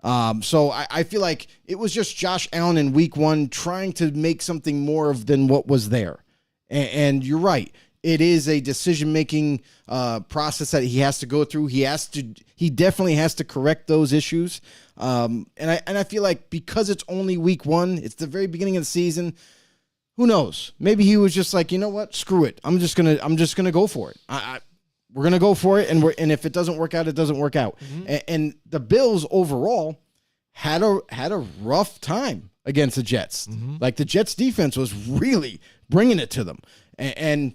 So I feel like it was just Josh Allen in week 1 trying to make something more of than what was there. And you're right. It is a decision-making process that he has to go through. He definitely has to correct those issues. And I feel like because it's only week 1, it's the very beginning of the season. Who knows? Maybe he was just like, you know what? Screw it. I'm just gonna go for it. We're gonna go for it, and if it doesn't work out, it doesn't work out. And the Bills overall had a rough time against the Jets. Like the Jets defense was really bringing it to them, and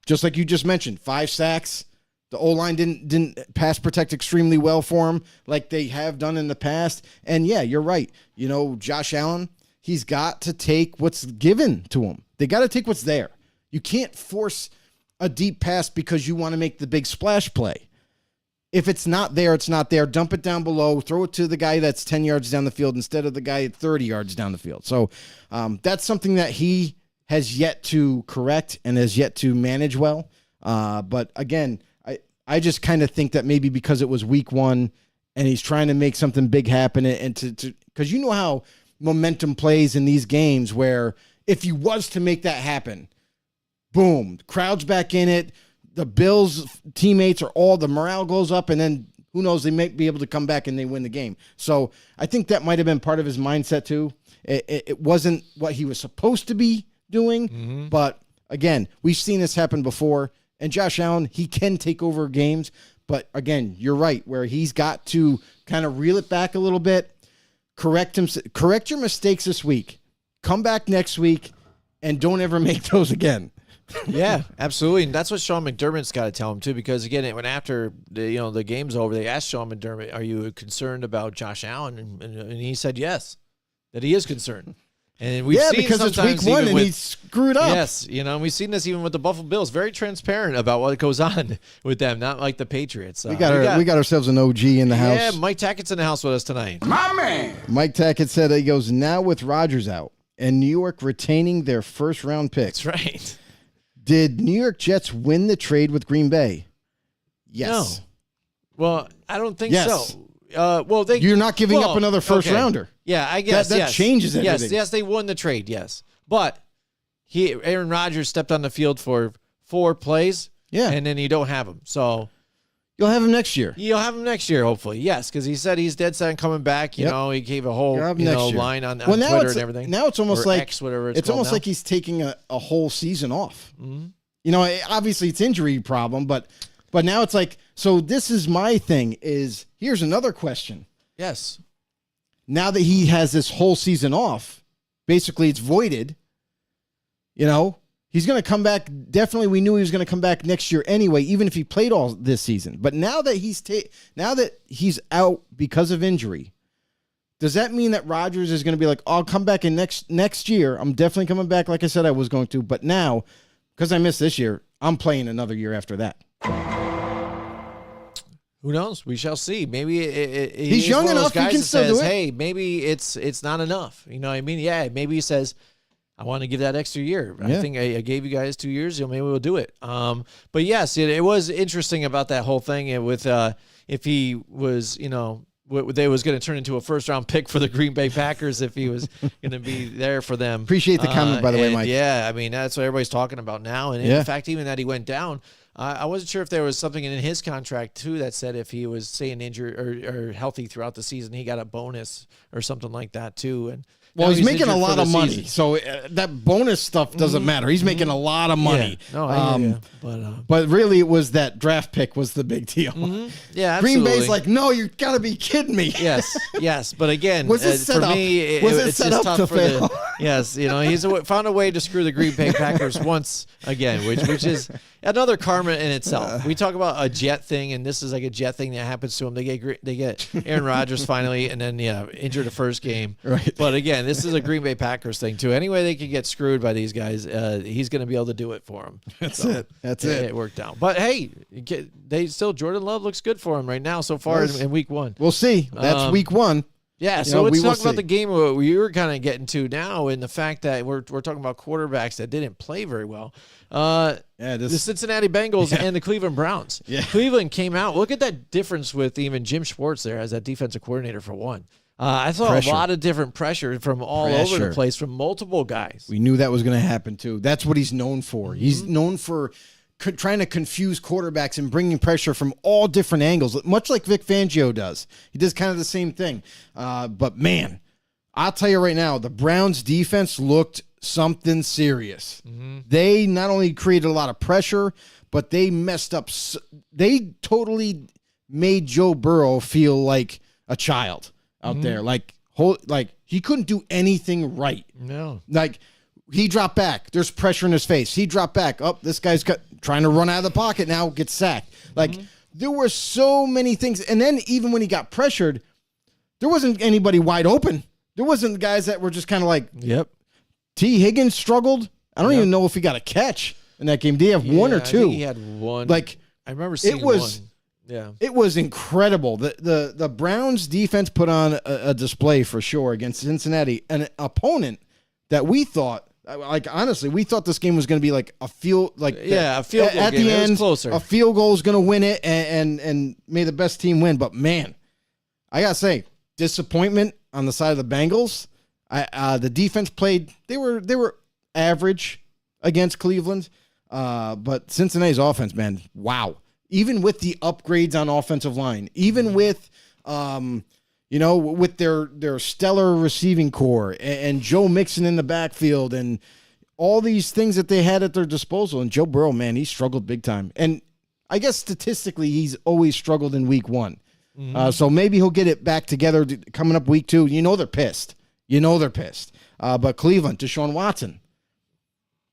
just like you just mentioned, 5 sacks. The O-line didn't pass protect extremely well for him like they have done in the past. And yeah, you're right. You know, Josh Allen, he's got to take what's given to him. They got to take what's there. You can't force a deep pass because you want to make the big splash play. If it's not there, it's not there. Dump it down below. Throw it to the guy that's 10 yards down the field instead of the guy at 30 yards down the field. So that's something that he has yet to correct and has yet to manage well. But again, I just kind of think that maybe because it was week 1 and he's trying to make something big happen and to because you know how momentum plays in these games where if he was to make that happen, boom, crowd's back in it. The Bills teammates the morale goes up, and then who knows, they might be able to come back and they win the game. So I think that might have been part of his mindset too. It wasn't what he was supposed to be doing, but again, we've seen this happen before. And Josh Allen, he can take over games, but again, you're right, where he's got to kind of reel it back a little bit, correct your mistakes this week, come back next week, and don't ever make those again. Yeah, absolutely, and that's what Sean McDermott's got to tell him too. Because again, when after the game's over, they asked Sean McDermott, "Are you concerned about Josh Allen?" And he said yes, that he is concerned. And we've seen because it's week 1 and he screwed up. Yes, we've seen this even with the Buffalo Bills. Very transparent about what goes on with them, not like the Patriots. We got ourselves an OG in the house. Yeah, Mike Tackett's in the house with us tonight. My man. Mike Tackett said he goes, now with Rodgers out and New York retaining their first-round pick. That's right. Did New York Jets win the trade with Green Bay? Yes. No. Well, I don't think Yes. so. You're not giving up another first-rounder. Yeah, I guess that changes everything. Yes, they won the trade. Yes, but Aaron Rodgers stepped on the field for 4 plays. Yeah, and then you don't have him. So you'll have him next year. You'll have him next year, hopefully. Yes, because he said he's dead set on coming back. You know, he gave a whole line on Twitter and everything. Now it's almost like X, whatever it's almost like he's taking a whole season off. Mm-hmm. Obviously it's injury problem, but now it's like, so this is my thing. Here's another question. Yes. Now that he has this whole season off, basically it's voided. He's going to come back. Definitely, we knew he was going to come back next year anyway, even if he played all this season. But now that he's out because of injury, does that mean that Rodgers is going to be like, I'll come back in next year. I'm definitely coming back like I said I was going to. But now, because I missed this year, I'm playing another year after that. Who knows? We shall see. Maybe he's young enough. He can still do it. Hey, maybe it's not enough. You know what I mean? Yeah. Maybe he says, I want to give that extra year. Yeah. I think I gave you guys 2 years. Maybe we'll do it. But yes, it was interesting about that whole thing with if he was, they was going to turn into a first-round pick for the Green Bay Packers if he was going to be there for them. Appreciate the comment, by the way, Mike. Yeah, I mean, that's what everybody's talking about now. And in fact, even that he went down, I wasn't sure if there was something in his contract, too, that said if he was, say, injured or healthy throughout the season, he got a bonus or something like that, too. And well, he's making a lot of money, so that bonus stuff doesn't matter. He's making a lot of money. Yeah. No, I hear you. But really, it was that draft pick was the big deal. Yeah, absolutely. Green Bay's like, no, you got to be kidding me. Yes. But again, was it set for up? me, it's set just up tough to fail? Yes, he's found a way to screw the Green Bay Packers once again, which is another karma in itself. We talk about a Jet thing, and this is like a Jet thing that happens to them. They get Aaron Rodgers finally, and then injured the first game. Right. But again, this is a Green Bay Packers thing too. Any way they can get screwed by these guys, he's going to be able to do it for them. That's it. It worked out. But hey, Jordan Love looks good for him right now so far in week 1. We'll see. That's week 1. Yeah, so let's talk about the game we were kind of getting to now, and the fact that we're talking about quarterbacks that didn't play very well. The Cincinnati Bengals and the Cleveland Browns. Yeah. Cleveland came out. Look at that difference with even Jim Schwartz there as that defensive coordinator for one. I saw Pressure. a lot of different pressure from all over Pressure. the place from multiple guys. We knew that was going to happen too. That's what he's known for. He's known for trying to confuse quarterbacks and bringing pressure from all different angles, much like Vic Fangio does. He does kind of the same thing. But man, I'll tell you right now, the Browns defense looked something serious. They not only created a lot of pressure, but they messed up. They totally made Joe Burrow feel like a child out there. Like he couldn't do anything right. No. Like he dropped back. There's pressure in his face. He dropped back. Oh, this guy's trying to run out of the pocket now, gets sacked. Like there were so many things. And then even when he got pressured, there wasn't anybody wide open. There wasn't guys that were just kind of like, Yep. T. Higgins struggled. I don't even know if he got a catch in that game. Did he have one or I two? think he had one. Like I remember seeing was- one. Yeah. it was incredible. The Browns defense put on a display for sure against Cincinnati, an opponent that we thought, like honestly, we thought this game was going to be like a field goal a field goal at game. the It was end. closer. A field goal is going to win it, and may the best team win. But man, I gotta say, disappointment on the side of the Bengals. The defense played. They were average against Cleveland, but Cincinnati's offense, man, wow. Even with the upgrades on offensive line, even with with their stellar receiving core and Joe Mixon in the backfield and all these things that they had at their disposal. And Joe Burrow, man, he struggled big time. And I guess statistically, he's always struggled in week one. So maybe he'll get it back together coming up week two. They're pissed. They're pissed. But Cleveland, Deshaun Watson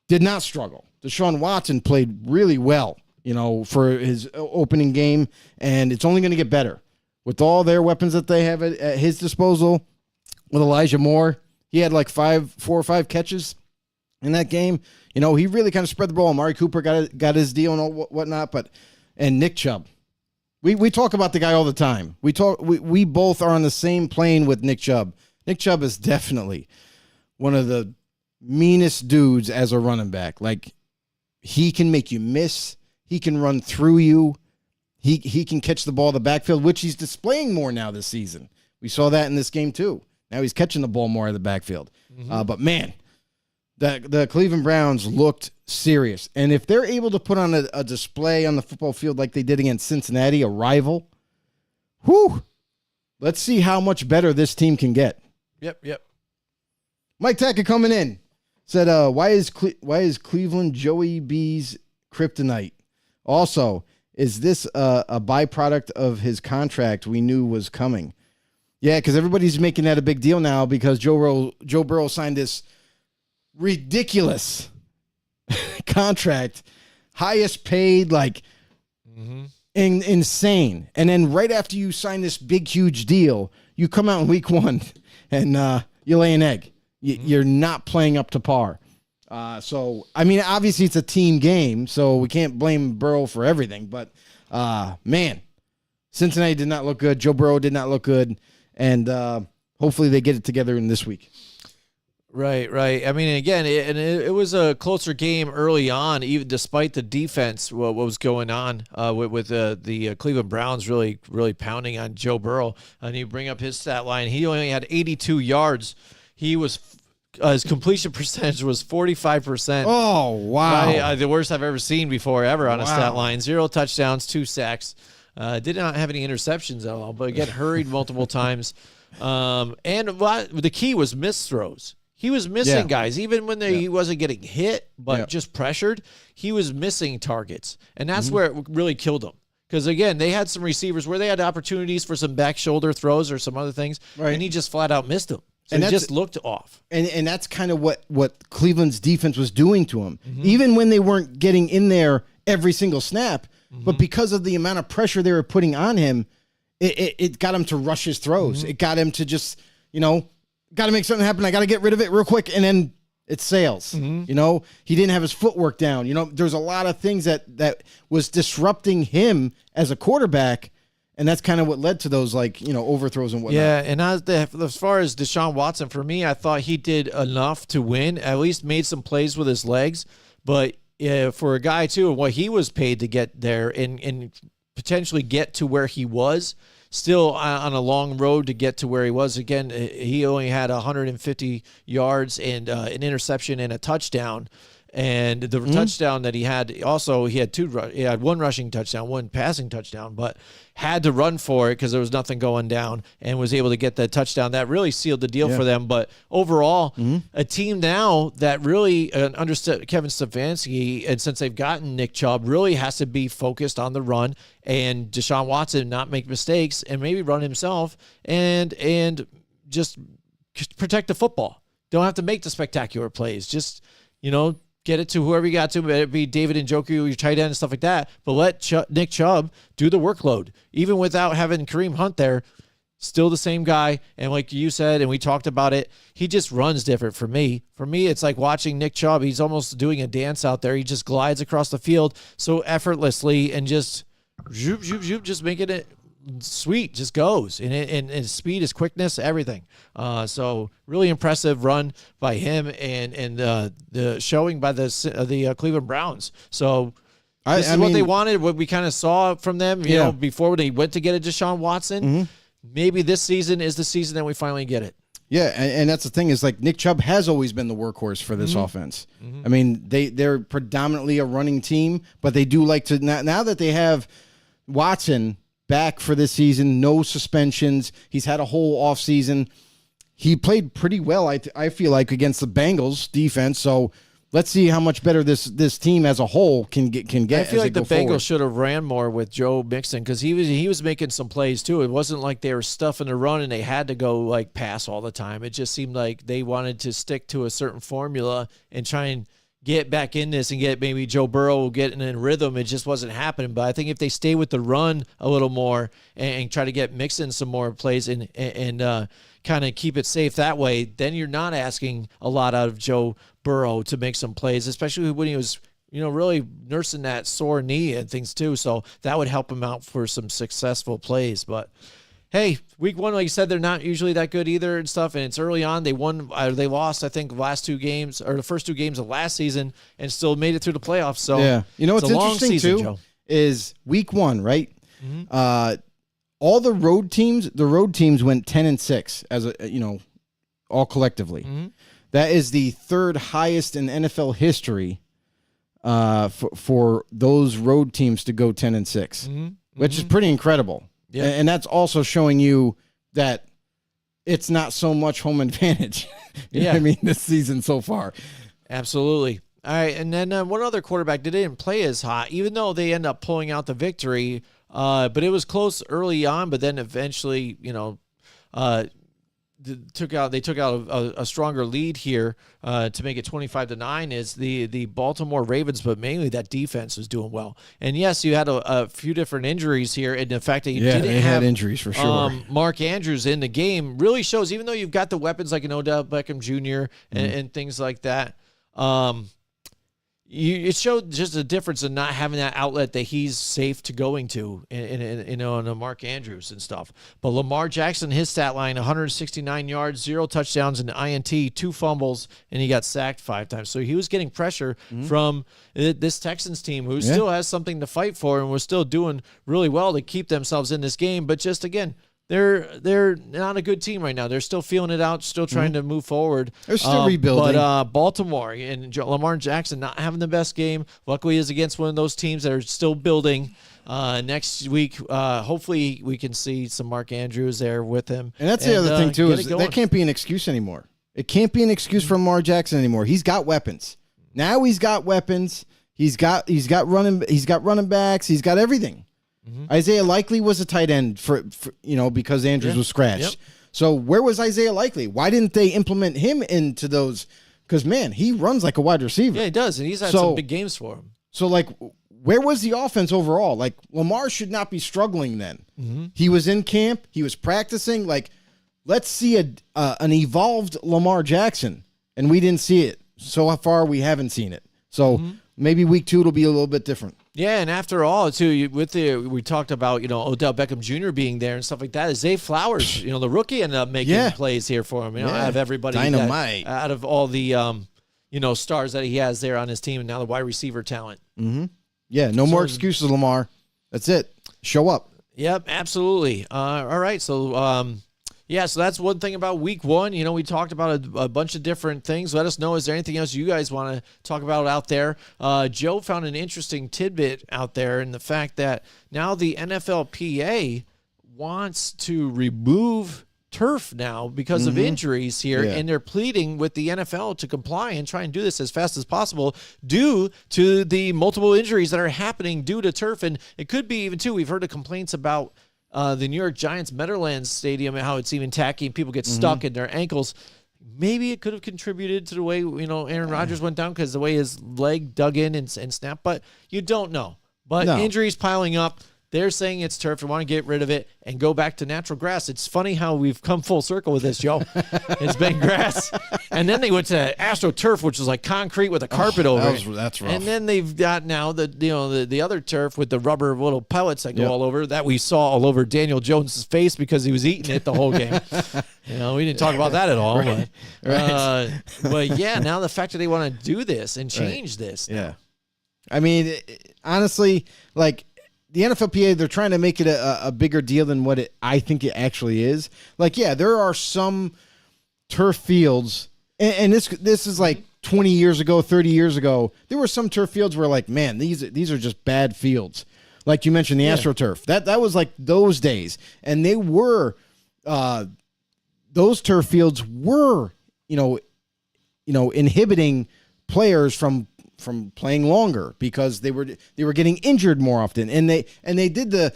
did not struggle. Deshaun Watson played really well, for his opening game, and it's only going to get better. With all their weapons that they have at his disposal, with Elijah Moore, he had like 4 or 5 catches in that game. He really kind of spread the ball. Amari Cooper got his deal and all whatnot, and Nick Chubb. We talk about the guy all the time. We both are on the same plane with Nick Chubb. Nick Chubb is definitely one of the meanest dudes as a running back. Like, he can make you miss. He can run through you. He can catch the ball in the backfield, which he's displaying more now this season. We saw that in this game too. Now he's catching the ball more in the backfield. But man, the Cleveland Browns looked serious. And if they're able to put on a display on the football field like they did against Cincinnati, a rival, let's see how much better this team can get. Yep. Mike Tackett coming in said, "Why is Cleveland Joey B's kryptonite? Also, is this a byproduct of his contract we knew was coming?" Yeah, because everybody's making that a big deal now because Joe Burrow signed this ridiculous contract, highest paid, insane. And then right after you sign this big, huge deal, you come out in week one and you lay an egg. You're not playing up to par. So, I mean, obviously it's a team game, so we can't blame Burrow for everything. But, man, Cincinnati did not look good. Joe Burrow did not look good. And hopefully they get it together in this week. Right. I mean, again, it was a closer game early on, even despite the defense, what was going on with the Cleveland Browns really pounding on Joe Burrow. And you bring up his stat line. He only had 82 yards. His completion percentage was 45%. Oh, wow. The worst I've ever seen ever on a stat line. 0 touchdowns, 2 sacks. Did not have any interceptions at all, but again, hurried multiple times. And the key was missed throws. He was missing guys, even when he wasn't getting hit, but just pressured. He was missing targets, and that's where it really killed him. Because again, they had some receivers where they had opportunities for some back shoulder throws or some other things, and he just flat out missed them. So And he that's- just looked off. And that's kind of what Cleveland's defense was doing to him. Even when they weren't getting in there every single snap, but because of the amount of pressure they were putting on him, it got him to rush his throws. It got him to just, got to make something happen. I got to get rid of it real quick. And then it sails. He didn't have his footwork down. There's a lot of things that was disrupting him as a quarterback. And that's kind of what led to those, overthrows and whatnot. Yeah, and as far as Deshaun Watson, for me, I thought he did enough to win, at least made some plays with his legs. But for a guy, too, what he was paid to get there and potentially get to where he was. Still on a long road to get to where he was. Again, he only had 150 yards and an interception and a touchdown. And the touchdown that he had, also he had one rushing touchdown, one passing touchdown, but had to run for it because there was nothing going down, and was able to get that touchdown. That really sealed the deal for them. But overall, a team now that really under Kevin Stefanski, and since they've gotten Nick Chubb, really has to be focused on the run, and Deshaun Watson not make mistakes and maybe run himself and just protect the football. Don't have to make the spectacular plays. Just, get it to whoever you got to, whether it be David Njoku, your tight end and stuff like that. But let Nick Chubb do the workload. Even without having Kareem Hunt there, still the same guy. And like you said, and we talked about it, he just runs different for me. For me, it's like watching Nick Chubb. He's almost doing a dance out there. He just glides across the field so effortlessly and just zoop, zoop, zoop, just making it sweet, just goes. And his speed, his quickness, everything. So really impressive run by him and the showing by the Cleveland Browns. So this is what they wanted, what we kind of saw from them, you know, before they went to get a Deshaun Watson. Maybe this season is the season that we finally get it. Yeah, and that's the thing is, like, Nick Chubb has always been the workhorse for this offense. I mean, they're predominantly a running team, but they do like to, now that they have Watson back for this season, no suspensions. He's had a whole offseason. He played pretty well, I feel like, against the Bengals defense. So let's see how much better this team as a whole can get. I feel like the Bengals should have ran more with Joe Mixon because he was making some plays too. It wasn't like they were stuffing the run and they had to go like pass all the time. It just seemed like they wanted to stick to a certain formula and try and get back in this and get maybe Joe Burrow getting in rhythm. It just wasn't happening. But I think if they stay with the run a little more and try to get Mixon some more plays and kind of keep it safe that way, then you're not asking a lot out of Joe Burrow to make some plays, especially when he was, really nursing that sore knee and things too. So that would help him out for some successful plays. But hey, week one, like you said, they're not usually that good either and stuff. And it's early on. They lost, I think, the first 2 games of last season and still made it through the playoffs. So yeah, what's it's a long interesting season, too Joe. Is week 1, right? All the road teams went 10-6 as all collectively. That is the 3rd highest in NFL history for those road teams to go 10-6, which is pretty incredible. Yeah. And that's also showing you that it's not so much home advantage. you know what I mean, this season so far. Absolutely. All right, and then one other quarterback that didn't play as hot, even though they end up pulling out the victory. But it was close early on, but then eventually, they took out a stronger lead here to make it 25-9. Is the Baltimore Ravens, but mainly that defense was doing well. And yes, you had a few different injuries here, and the fact that you didn't have injuries for sure. Mark Andrews in the game really shows. Even though you've got the weapons like an Odell Beckham Jr. and things like that. It showed just a difference in not having that outlet that he's safe to going to, in a Mark Andrews and stuff. But Lamar Jackson, his stat line, 169 yards, 0 touchdowns, and INT, 2 fumbles, and he got sacked 5 times. So he was getting pressure from this Texans team, who still has something to fight for and was still doing really well to keep themselves in this game. But just again, they're not a good team right now. They're still feeling it out, still trying to move forward. They're still rebuilding. But Baltimore and Lamar Jackson not having the best game. Luckily, is against one of those teams that are still building. Next week, hopefully, we can see some Mark Andrews there with him. And that's the other thing too, is that can't be an excuse anymore. It can't be an excuse for Lamar Jackson anymore. He's got weapons. Now he's got weapons. He's got running backs. He's got everything. Isaiah Likely was a tight end for because Andrews was scratched. Yep. So where was Isaiah Likely? Why didn't they implement him into those? Because, man, he runs like a wide receiver. Yeah, he does, and he's had some big games for him. So, like, where was the offense overall? Like, Lamar should not be struggling then. He was in camp. He was practicing. Like, let's see an evolved Lamar Jackson, and we didn't see it. So far, we haven't seen it. So maybe week 2 it'll be a little bit different. Yeah, and after all, too, we talked about Odell Beckham Jr. being there and stuff like that. Zay Flowers, the rookie, ended up making plays here for him. Out of everybody, dynamite. Out of all the stars that he has there on his team, and now the wide receiver talent. Yeah, no more excuses, Lamar. That's it. show up. Yep, absolutely. All right, so yeah, so that's one thing about week one. You know, we talked about a bunch of different things. Let us know, is there anything else you guys want to talk about out there? Joe found an interesting tidbit out there in the fact that now the NFLPA wants to remove turf now because of injuries here, and they're pleading with the NFL to comply and try and do this as fast as possible due to the multiple injuries that are happening due to turf. And it could be even, too, we've heard the complaints about the New York Giants Meadowlands Stadium and how it's even tacky and people get stuck in their ankles. Maybe it could have contributed to the way, you know, Aaron Rodgers went down because the way his leg dug in and snapped, but you don't know. But injuries piling up. They're saying it's turf. They want to get rid of it and go back to natural grass. It's funny how we've come full circle with this, Joe. It's been grass. And then they went to AstroTurf, which was like concrete with a carpet over it. That's rough. And then they've got now the other turf with the rubber little pellets that go all over, that we saw all over Daniel Jones' face because he was eating it the whole game. You know, we didn't talk about that at all. Right. But yeah, now the fact that they want to do this and change this. Yeah. I mean, honestly, like, the NFLPA, they're trying to make it a bigger deal than what I think it actually is. Like, yeah, there are some turf fields, and this is like 20 years ago, 30 years ago. There were some turf fields where, like, man, these are just bad fields. Like you mentioned, the AstroTurf. That was like those days, and they were those turf fields were inhibiting players from playing longer because they were getting injured more often, and they did the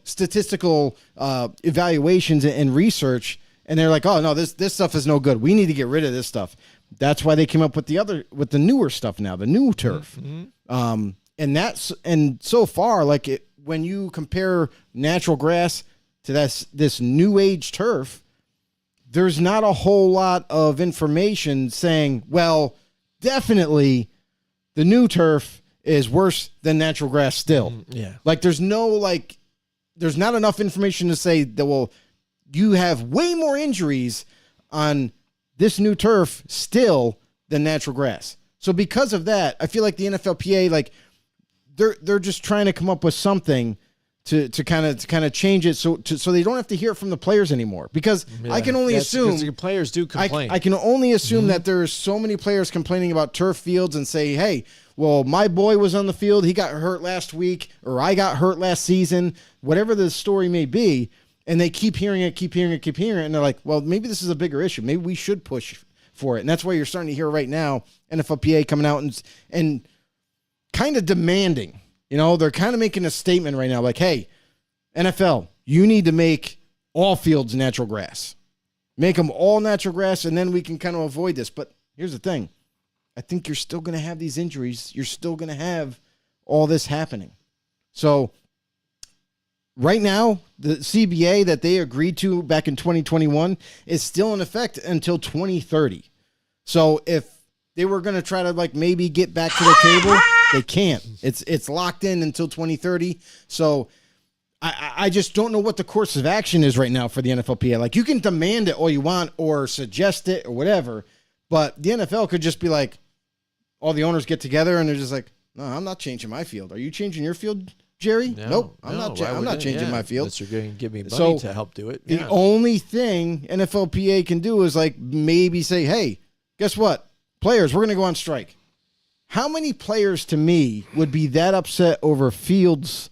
statistical evaluations and research, and they're like, oh no, this stuff is no good. We need to get rid of this stuff. That's why they came up with the newer stuff now, the new turf. And so far, like when you compare natural grass to this new age turf, there's not a whole lot of information saying, well, definitely the new turf is worse than natural grass still. Yeah. Like there's not enough information to say that, well, you have way more injuries on this new turf still than natural grass. So because of that, I feel like the NFLPA, like they're just trying to come up with something to kind of change it so they don't have to hear it from the players anymore. Because I can only assume the players do complain. I can only assume that there's so many players complaining about turf fields and say, hey, well, my boy was on the field, he got hurt last week, or I got hurt last season, whatever the story may be, and they keep hearing it, and they're like, well, maybe this is a bigger issue. Maybe we should push for it. And that's why you're starting to hear right now NFLPA coming out and kind of demanding. They're kind of making a statement right now, like, hey, NFL, you need to make all fields natural grass. Make them all natural grass, and then we can kind of avoid this. But here's the thing. I think you're still going to have these injuries. You're still going to have all this happening. So right now, the CBA that they agreed to back in 2021 is still in effect until 2030. So if they were going to try to like maybe get back to the table, they can't. It's locked in until 2030. So I just don't know what the course of action is right now for the NFLPA. Like, you can demand it all you want or suggest it or whatever, but the NFL could just be like, all the owners get together and they're just like, no, I'm not changing my field. Are you changing your field, Jerry? Nope. I'm not changing my field. Unless you're going to give me money to help do it. The only thing NFLPA can do is like maybe say, hey, guess what? Players, we're going to go on strike. How many players to me would be that upset over fields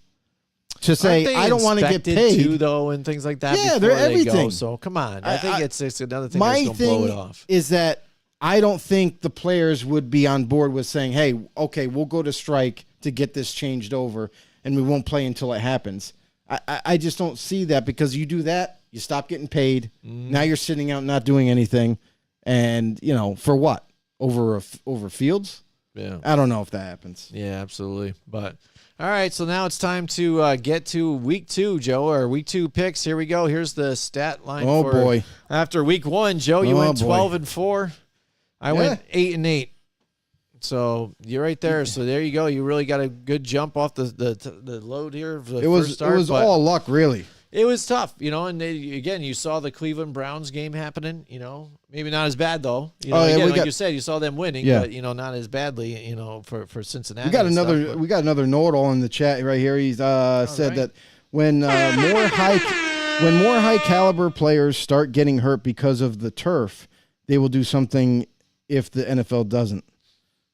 to say, I don't want to get paid too, though, and things like that? Yeah, before they're they everything. Go. So come on, I think it's another thing my that's going to blow it thing off. is that I don't think the players would be on board with saying, hey, okay, we'll go to strike to get this changed over, and we won't play until it happens. I just don't see that, because you do that, you stop getting paid. Now you're sitting out not doing anything, and for what? Over fields? Yeah, I don't know if that happens. Yeah, absolutely. But all right, so now it's time to get to week 2, Joe, or week 2 picks. Here we go. Here's the stat line. Oh for boy! After week 1, Joe, you went 12-4. I went 8-8. So you're right there. So there you go. You really got a good jump off the load here. For the first start, it was all luck, really. It was tough, and again, you saw the Cleveland Browns game happening, maybe not as bad though. You said, you saw them winning, but not as badly, for Cincinnati. We got another know-it-all in the chat right here. He's said that when more high caliber players start getting hurt because of the turf, they will do something if the NFL doesn't.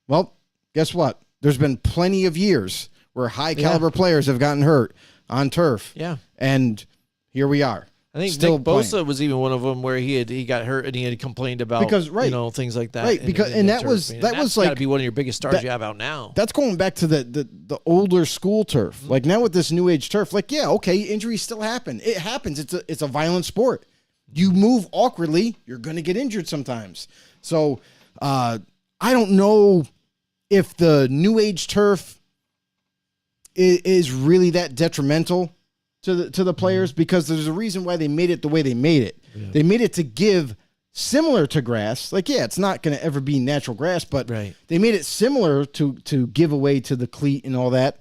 Well, guess what? There's been plenty of years where high caliber players have gotten hurt on turf. Yeah. And here we are. I think still Nick Bosa playing. was even one of them where he got hurt and he had complained about Because, right. things like that. Right, because and the that turf. was I mean, that that's was gotta like be one of your biggest stars that- you have out now. that's going back to the older school turf. Like now with this new age turf, like okay, injuries still happen. It happens. It's a violent sport. You move awkwardly, you're going to get injured sometimes. So I don't know if the new age turf is really that detrimental to the players, because there's a reason why they made it the way they made it. Yeah. They made it to give similar to grass. Like, yeah, it's not going to ever be natural grass, but they made it similar to give away to the cleat and all that,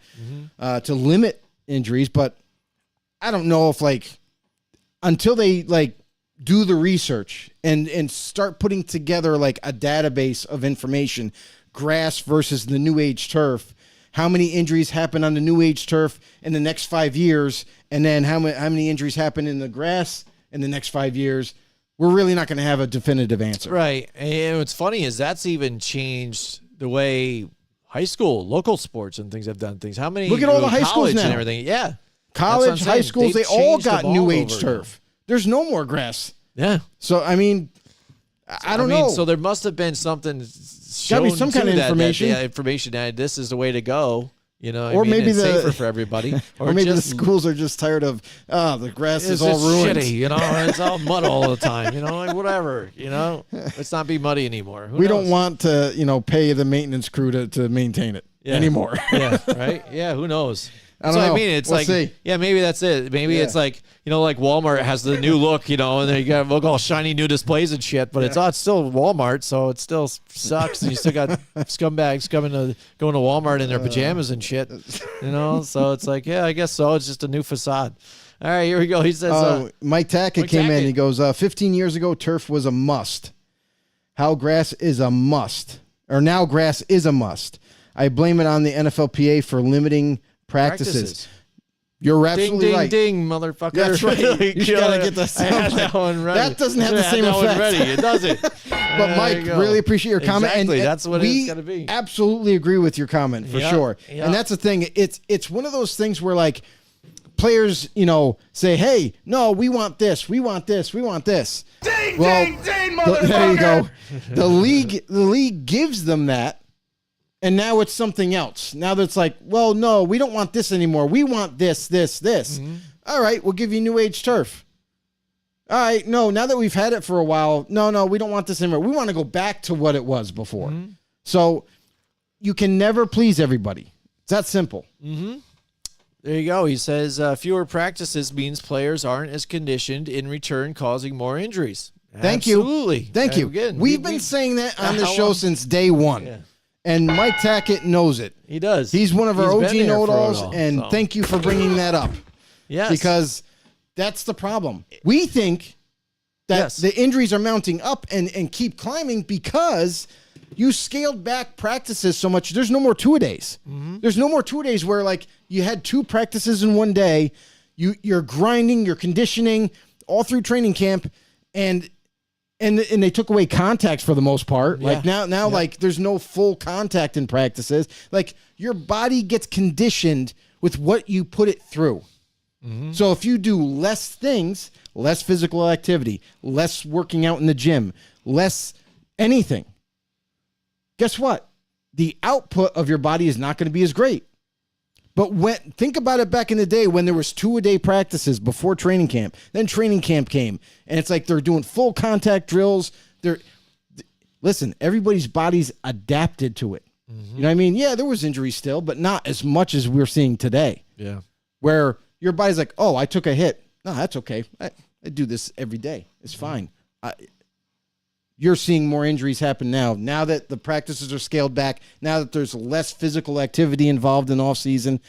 to limit injuries. But I don't know if until they do the research and start putting together like a database of information, grass versus the new age turf, how many injuries happen on the new age turf in the next 5 years, and then how many injuries happen in the grass in the next 5 years, we're really not going to have a definitive answer. Right. And what's funny is that's even changed the way high school, local sports and things have done things. How many? Look at all the high schools college now. and everything. Yeah. College, high schools, they all got new age turf. Now. There's no more grass. Yeah. So, I mean, I don't know. So there must have been something Gotta be shown some kind of information. Information that this is the way to go. Or maybe it's the safer for everybody. Or maybe the schools are just tired of the grass is all ruined. Shitty, it's all mud all the time. Whatever. Let's not be muddy anymore. We don't want to pay the maintenance crew to maintain it anymore. Yeah, right. Yeah, who knows? I don't know. I mean, it's we'll see. Yeah, maybe that's it. Maybe it's like Walmart has the new look, and then you got all shiny new displays and shit, but it's still Walmart, so it still sucks. And you still got scumbags going to Walmart in their pajamas and shit, So it's like, yeah, I guess so. It's just a new facade. All right, here we go. He says, Mike Tackett came in. He goes, 15 years ago, turf was a must. Now grass is a must. I blame it on the NFLPA for limiting practices. You're absolutely right. Ding, motherfucker. That's right. You gotta get the sound. I had that one ready. That doesn't have the same effect. Ready. It doesn't. But Mike, really appreciate your comment. Exactly. And that's what it's gotta be. Absolutely agree with your comment for sure. Yep. And that's the thing. It's one of those things where players, say, hey, no, we want this. We want this. We want this. Ding, ding, motherfucker. There you go. The league gives them that. And now it's something else. Now that's well, no, we don't want this anymore. We want this. Mm-hmm. All right, we'll give you new age turf. All right, no, now that we've had it for a while, no, we don't want this anymore. We want to go back to what it was before. Mm-hmm. So you can never please everybody. It's that simple. Mm-hmm. There you go. He says fewer practices means players aren't as conditioned, in return causing more injuries. Thank you. Absolutely. Thank you. Again, we've been saying that on the show since day one. Yeah. And Mike Tackett knows it. He does. He's one of our OG know-it-alls, and thank you for bringing that up. Yes. Because that's the problem. We think that the injuries are mounting up and keep climbing because you scaled back practices so much. There's no more two-a-days. Mm-hmm. There's no more two-a-days where you had 2 practices in one day. You're grinding, you're conditioning all through training camp, and they took away contacts for the most part. Yeah. Now there's no full contact in practices. Your body gets conditioned with what you put it through. Mm-hmm. So if you do less things, less physical activity, less working out in the gym, less anything, guess what? The output of your body is not going to be as great. But think about it back in the day when there was 2-a-day practices before training camp. Then training camp came, and it's they're doing full contact drills. Listen, everybody's body's adapted to it. Mm-hmm. You know what I mean? Yeah, there was injuries still, but not as much as we're seeing today. Yeah. Where your body's oh, I took a hit. No, that's okay. I do this every day. It's fine. You're seeing more injuries happen now that the practices are scaled back, now that there's less physical activity involved in off season.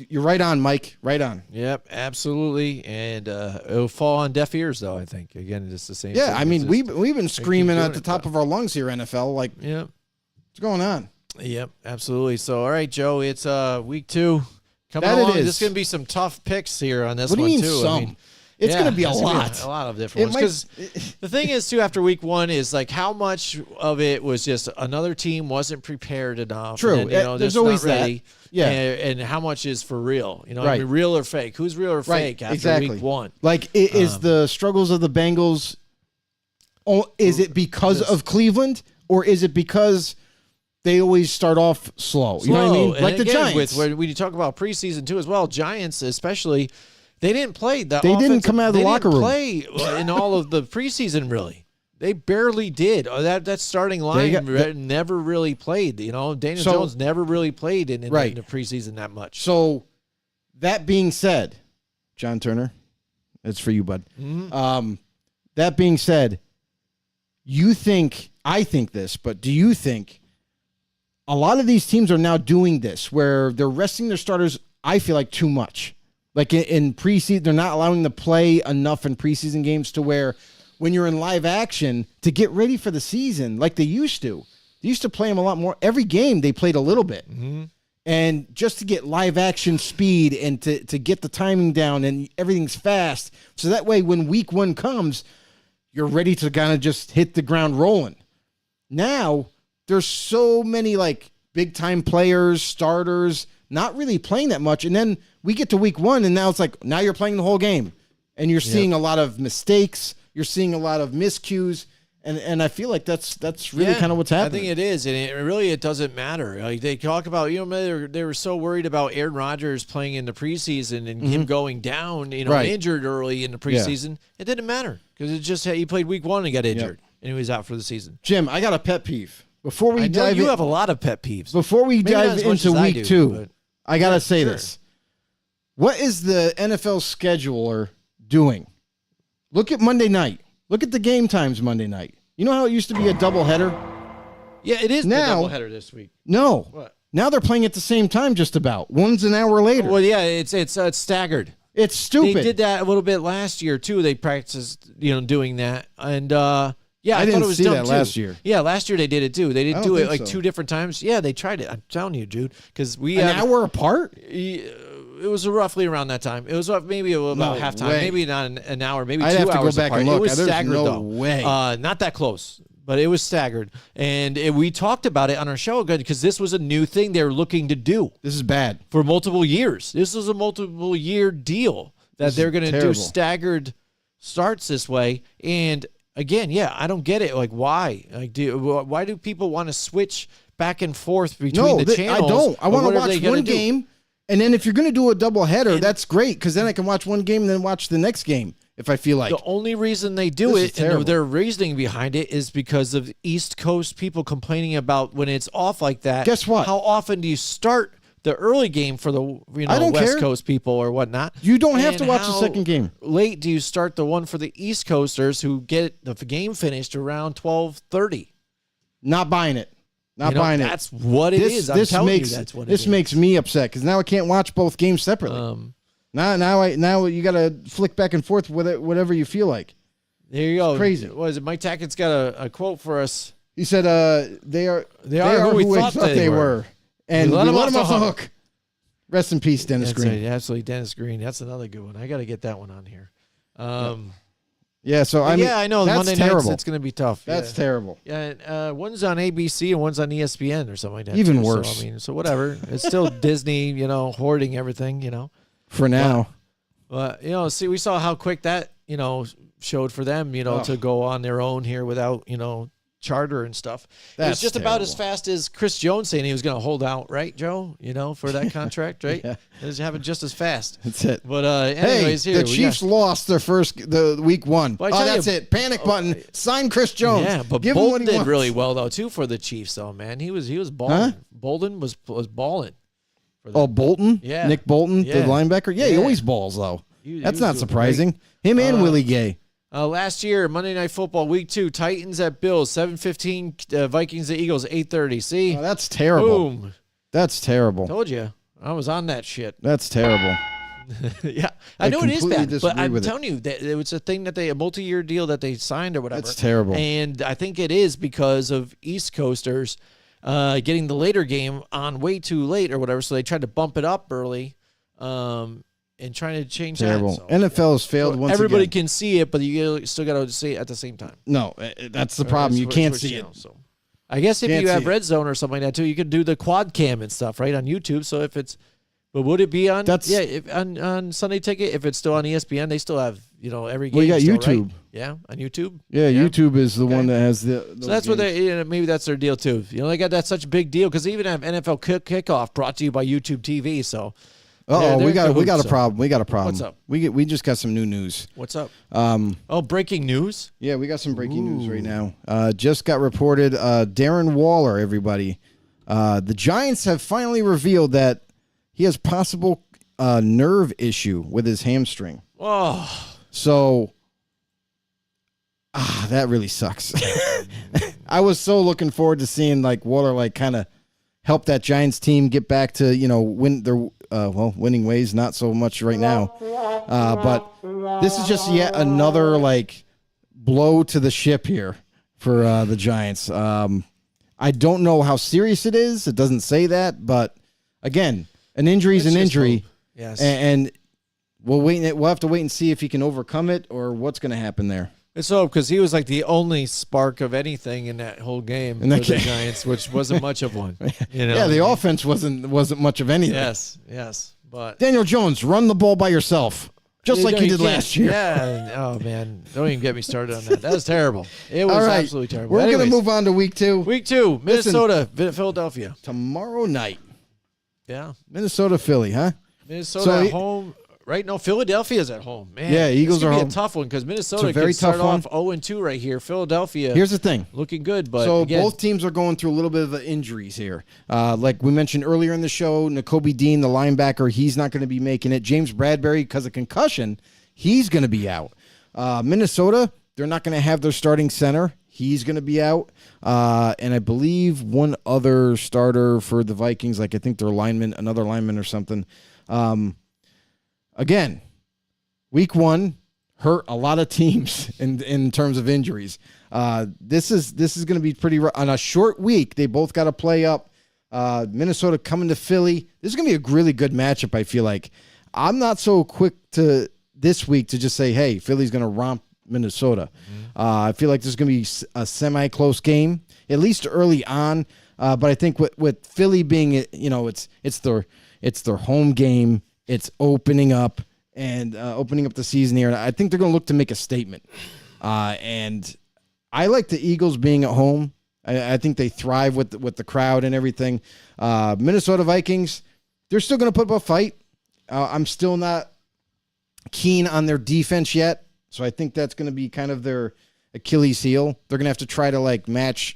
You're right on, Mike. Right on. Yep, absolutely. And it'll fall on deaf ears, though, I think. Again, it's the same thing. I mean, we've been screaming at the top of our lungs here, NFL. What's going on? Yep, absolutely. So, all right, Joe, it's week 2. Coming That it along, is. there's going to be some tough picks here on this What do one you mean too. some? I mean, It's yeah, going to be a there's gonna lot. a lot of different ones. Because the thing is, too, after week one is like how much of it was just another team wasn't prepared enough. True. And, there's There's always not that. ready. Yeah. And how much is for real? I Right. mean, real or fake? Who's real or fake after exactly. week one? Like, is the struggles of the Bengals, is it because of Cleveland, or is it because they always start off slow? You know what I mean? And Like the again, Giants. when you talk about preseason too as well, Giants especially, they didn't play. They didn't come out of the locker room. Play in all of the preseason really. They barely did. That starting line never really played. Daniel Jones never really played in the preseason that much. So, that being said, John Turner, it's for you, bud. Mm-hmm. That being said, I think this, but do you think a lot of these teams are now doing this where they're resting their starters, I feel like, too much? Like in preseason, they're not allowing them to play enough in preseason games to where when you're in live action to get ready for the season like they used to. They used to play them a lot more. Every game they played a little bit. Mm-hmm. And just to get live action speed and to get the timing down and everything's fast. So that way when week one comes, you're ready to kind of just hit the ground rolling. Now, there's so many like big time players, starters, not really playing that much. And then we get to week one and now it's like, now you're playing the whole game. And you're seeing a lot of mistakes. You're seeing a lot of miscues. And I feel like that's really kind of what's happening. I think it is, and it doesn't matter. Like they talk about, they were so worried about Aaron Rodgers playing in the preseason and him going down, injured early in the preseason. It didn't matter because it just he played week one and got injured, and he was out for the season. Jim, I got a pet peeve. Before we dive you in, have a lot of pet peeves. Before we Maybe not dive as much into as I week do, two, but- I gotta say sure. this: what is the NFL scheduler doing? Look at Monday night. Look at the game times Monday night. You know how it used to be a doubleheader? Yeah, it is Now- the doubleheader this week. No. What? Now they're playing at the same time just about. One's an hour later. Well, yeah, it's staggered. It's stupid. They did that a little bit last year too. They practiced, doing that, and yeah, I didn't thought it was see dumb that too. last year. Yeah, last year they did it too. They I didn't don't do it think like so. 2 different times. Yeah, they tried it. I'm telling you, dude, because we An had hour apart? It was roughly around that time. It was maybe about No halftime, way. maybe not an hour, maybe I'd 2 have to go hours back apart. and look. It was There's staggered no though. way. Not that close, but it was staggered, and we talked about it on our show because this was a new thing they were looking to do This is bad. for multiple years. This was a multiple year deal that This they're is going to do terrible. staggered starts this way. And again, yeah, I don't get it. Like, why? Like, why do people want to switch back and forth between the channels? I don't. I want to What are watch they gonna one do? game, and then if you're going to do a doubleheader, that's great because then I can watch one game and then watch the next game if I feel like. The only reason they do This is it and terrible. their reasoning behind it is because of East Coast people complaining about when it's off like that. Guess what? How often do you start the early game for the I don't West care. Coast people or whatnot? You don't have And to watch the how second game. Late do you start the one for the East Coasters who get the game finished around 12:30? Not buying it. Not buying it. That's what it is. I'm telling you, that's what it this is. makes me upset because now I can't watch both games separately. Now you got to flick back and forth with it, whatever you feel like. There you go. crazy. What is it? Mike Tackett's got a quote for us. He said, "They are who we thought they were. and We we let let 'em them off off the the hook." Rest in peace, Dennis That's Green. it, absolutely, Dennis Green. That's another good one. I got to get that one on here. Yeah, so I mean, I know that's Monday terrible. nights it's going to be tough. That's yeah. terrible. Yeah, one's on ABC and one's on ESPN or something like that. Even too. worse. So, I mean, so whatever. It's still Disney, hoarding everything, For now, But see, we saw how quick that showed for them, to go on their own here without charter and stuff. It was That's just about as terrible. fast as Chris Jones saying he was going to hold out, right, Joe? For that contract, right? Yeah. It was happening just as fast. that's it. But anyways, hey, here the we Chiefs lost the week one. Well, I tell that's you- it. Panic button. Sign Chris Jones. Yeah, but Give him what Bolden he did wants. really well though too for the Chiefs though, man. He was balling. Huh? Bolden was balling. Oh, Bolton? Yeah. Nick Bolton, Yeah. the linebacker? Yeah, he Yeah. always balls, though. He That's was not doing surprising. Him and Willie Gay. Last year, Monday Night Football, Week 2, Titans at Bills, 7:15. Vikings at Eagles, 8:30. See, Oh, that's terrible. boom. That's terrible. Told you, I was on that shit. That's terrible. Yeah, I I know it is completely bad, but disagree I'm with it. telling you that it was a thing that a multi-year deal that they signed or whatever. That's terrible. And I think it is because of East Coasters getting the later game on way too late or whatever. So they tried to bump it up early and trying to change Terrible. that. So, NFL has failed once everybody again. can see it, but you still got to see it at the same time. No, that's the problem. You can't see it. Channel, so. I guess if Can't you have see it. Red Zone or something like that too, you could do the quad cam and stuff, right, on YouTube. So if it's, but would it be on? If on Sunday Ticket, if it's still on ESPN, they still have every game. Well, you got still, YouTube. right? Yeah, on YouTube. Yeah, YouTube is the one that has the. So that's what they maybe that's their deal too. They got that such a big deal because they even have NFL Kickoff brought to you by YouTube TV. So. We got a problem. We got a problem. What's up? We just got some new news. What's up? Breaking news. Yeah, we got some breaking news right now. Just got reported. Darren Waller, everybody. The Giants have finally revealed that he has possible nerve issue with his hamstring. Oh, so that really sucks. I was so looking forward to seeing Waller kind of help that Giants team get back to win their winning ways. Not so much right now, but this is just yet another blow to the ship here for the Giants. I don't know how serious it is. It doesn't say that, but again, an injury is an injury. Yes, and we'll wait. We'll have to wait and see if he can overcome it or what's going to happen there. It's so because he was the only spark of anything in that whole game for the Giants, which wasn't much of one. Yeah, the offense wasn't much of anything. Yes, but Daniel Jones, run the ball by yourself, just like you did last year. Yeah. Oh man, don't even get me started on that. That was terrible. It was All right. absolutely terrible. We're going to move on to week 2. Week 2, Minnesota, Philadelphia Tomorrow night. Yeah, Minnesota, Philly, huh? Minnesota at home. Right? No, Philadelphia's at home. Man, yeah, Eagles are home. It's a tough one because Minnesota very could start tough off 0-2 right here. Philadelphia. Here's the thing. Looking good, but so again, both teams are going through a little bit of injuries here. Like we mentioned earlier in the show, Nakobe Dean, the linebacker, he's not going to be making it. James Bradbury, because of concussion, he's going to be out. Minnesota, they're not going to have their starting center. He's going to be out. And I believe one other starter for the Vikings, I think their another lineman or something. Again, Week 1 hurt a lot of teams in terms of injuries. This is going to be pretty rough. On a short week. They both got to play up. Minnesota coming to Philly. This is going to be a really good matchup. I feel like I'm not so quick to this week to just say, "Hey, Philly's going to romp Minnesota." I feel like this is going to be a semi-close game, at least early on. But I think with Philly being, it's their home game. It's opening up. And opening up the season here, I think they're going to look to make a statement. And I like the Eagles being at home. I think they thrive with the crowd and everything. Minnesota Vikings, they're still going to put up a fight. I'm still not keen on their defense yet, so I think that's going to be kind of their Achilles heel. They're going to have to try to match,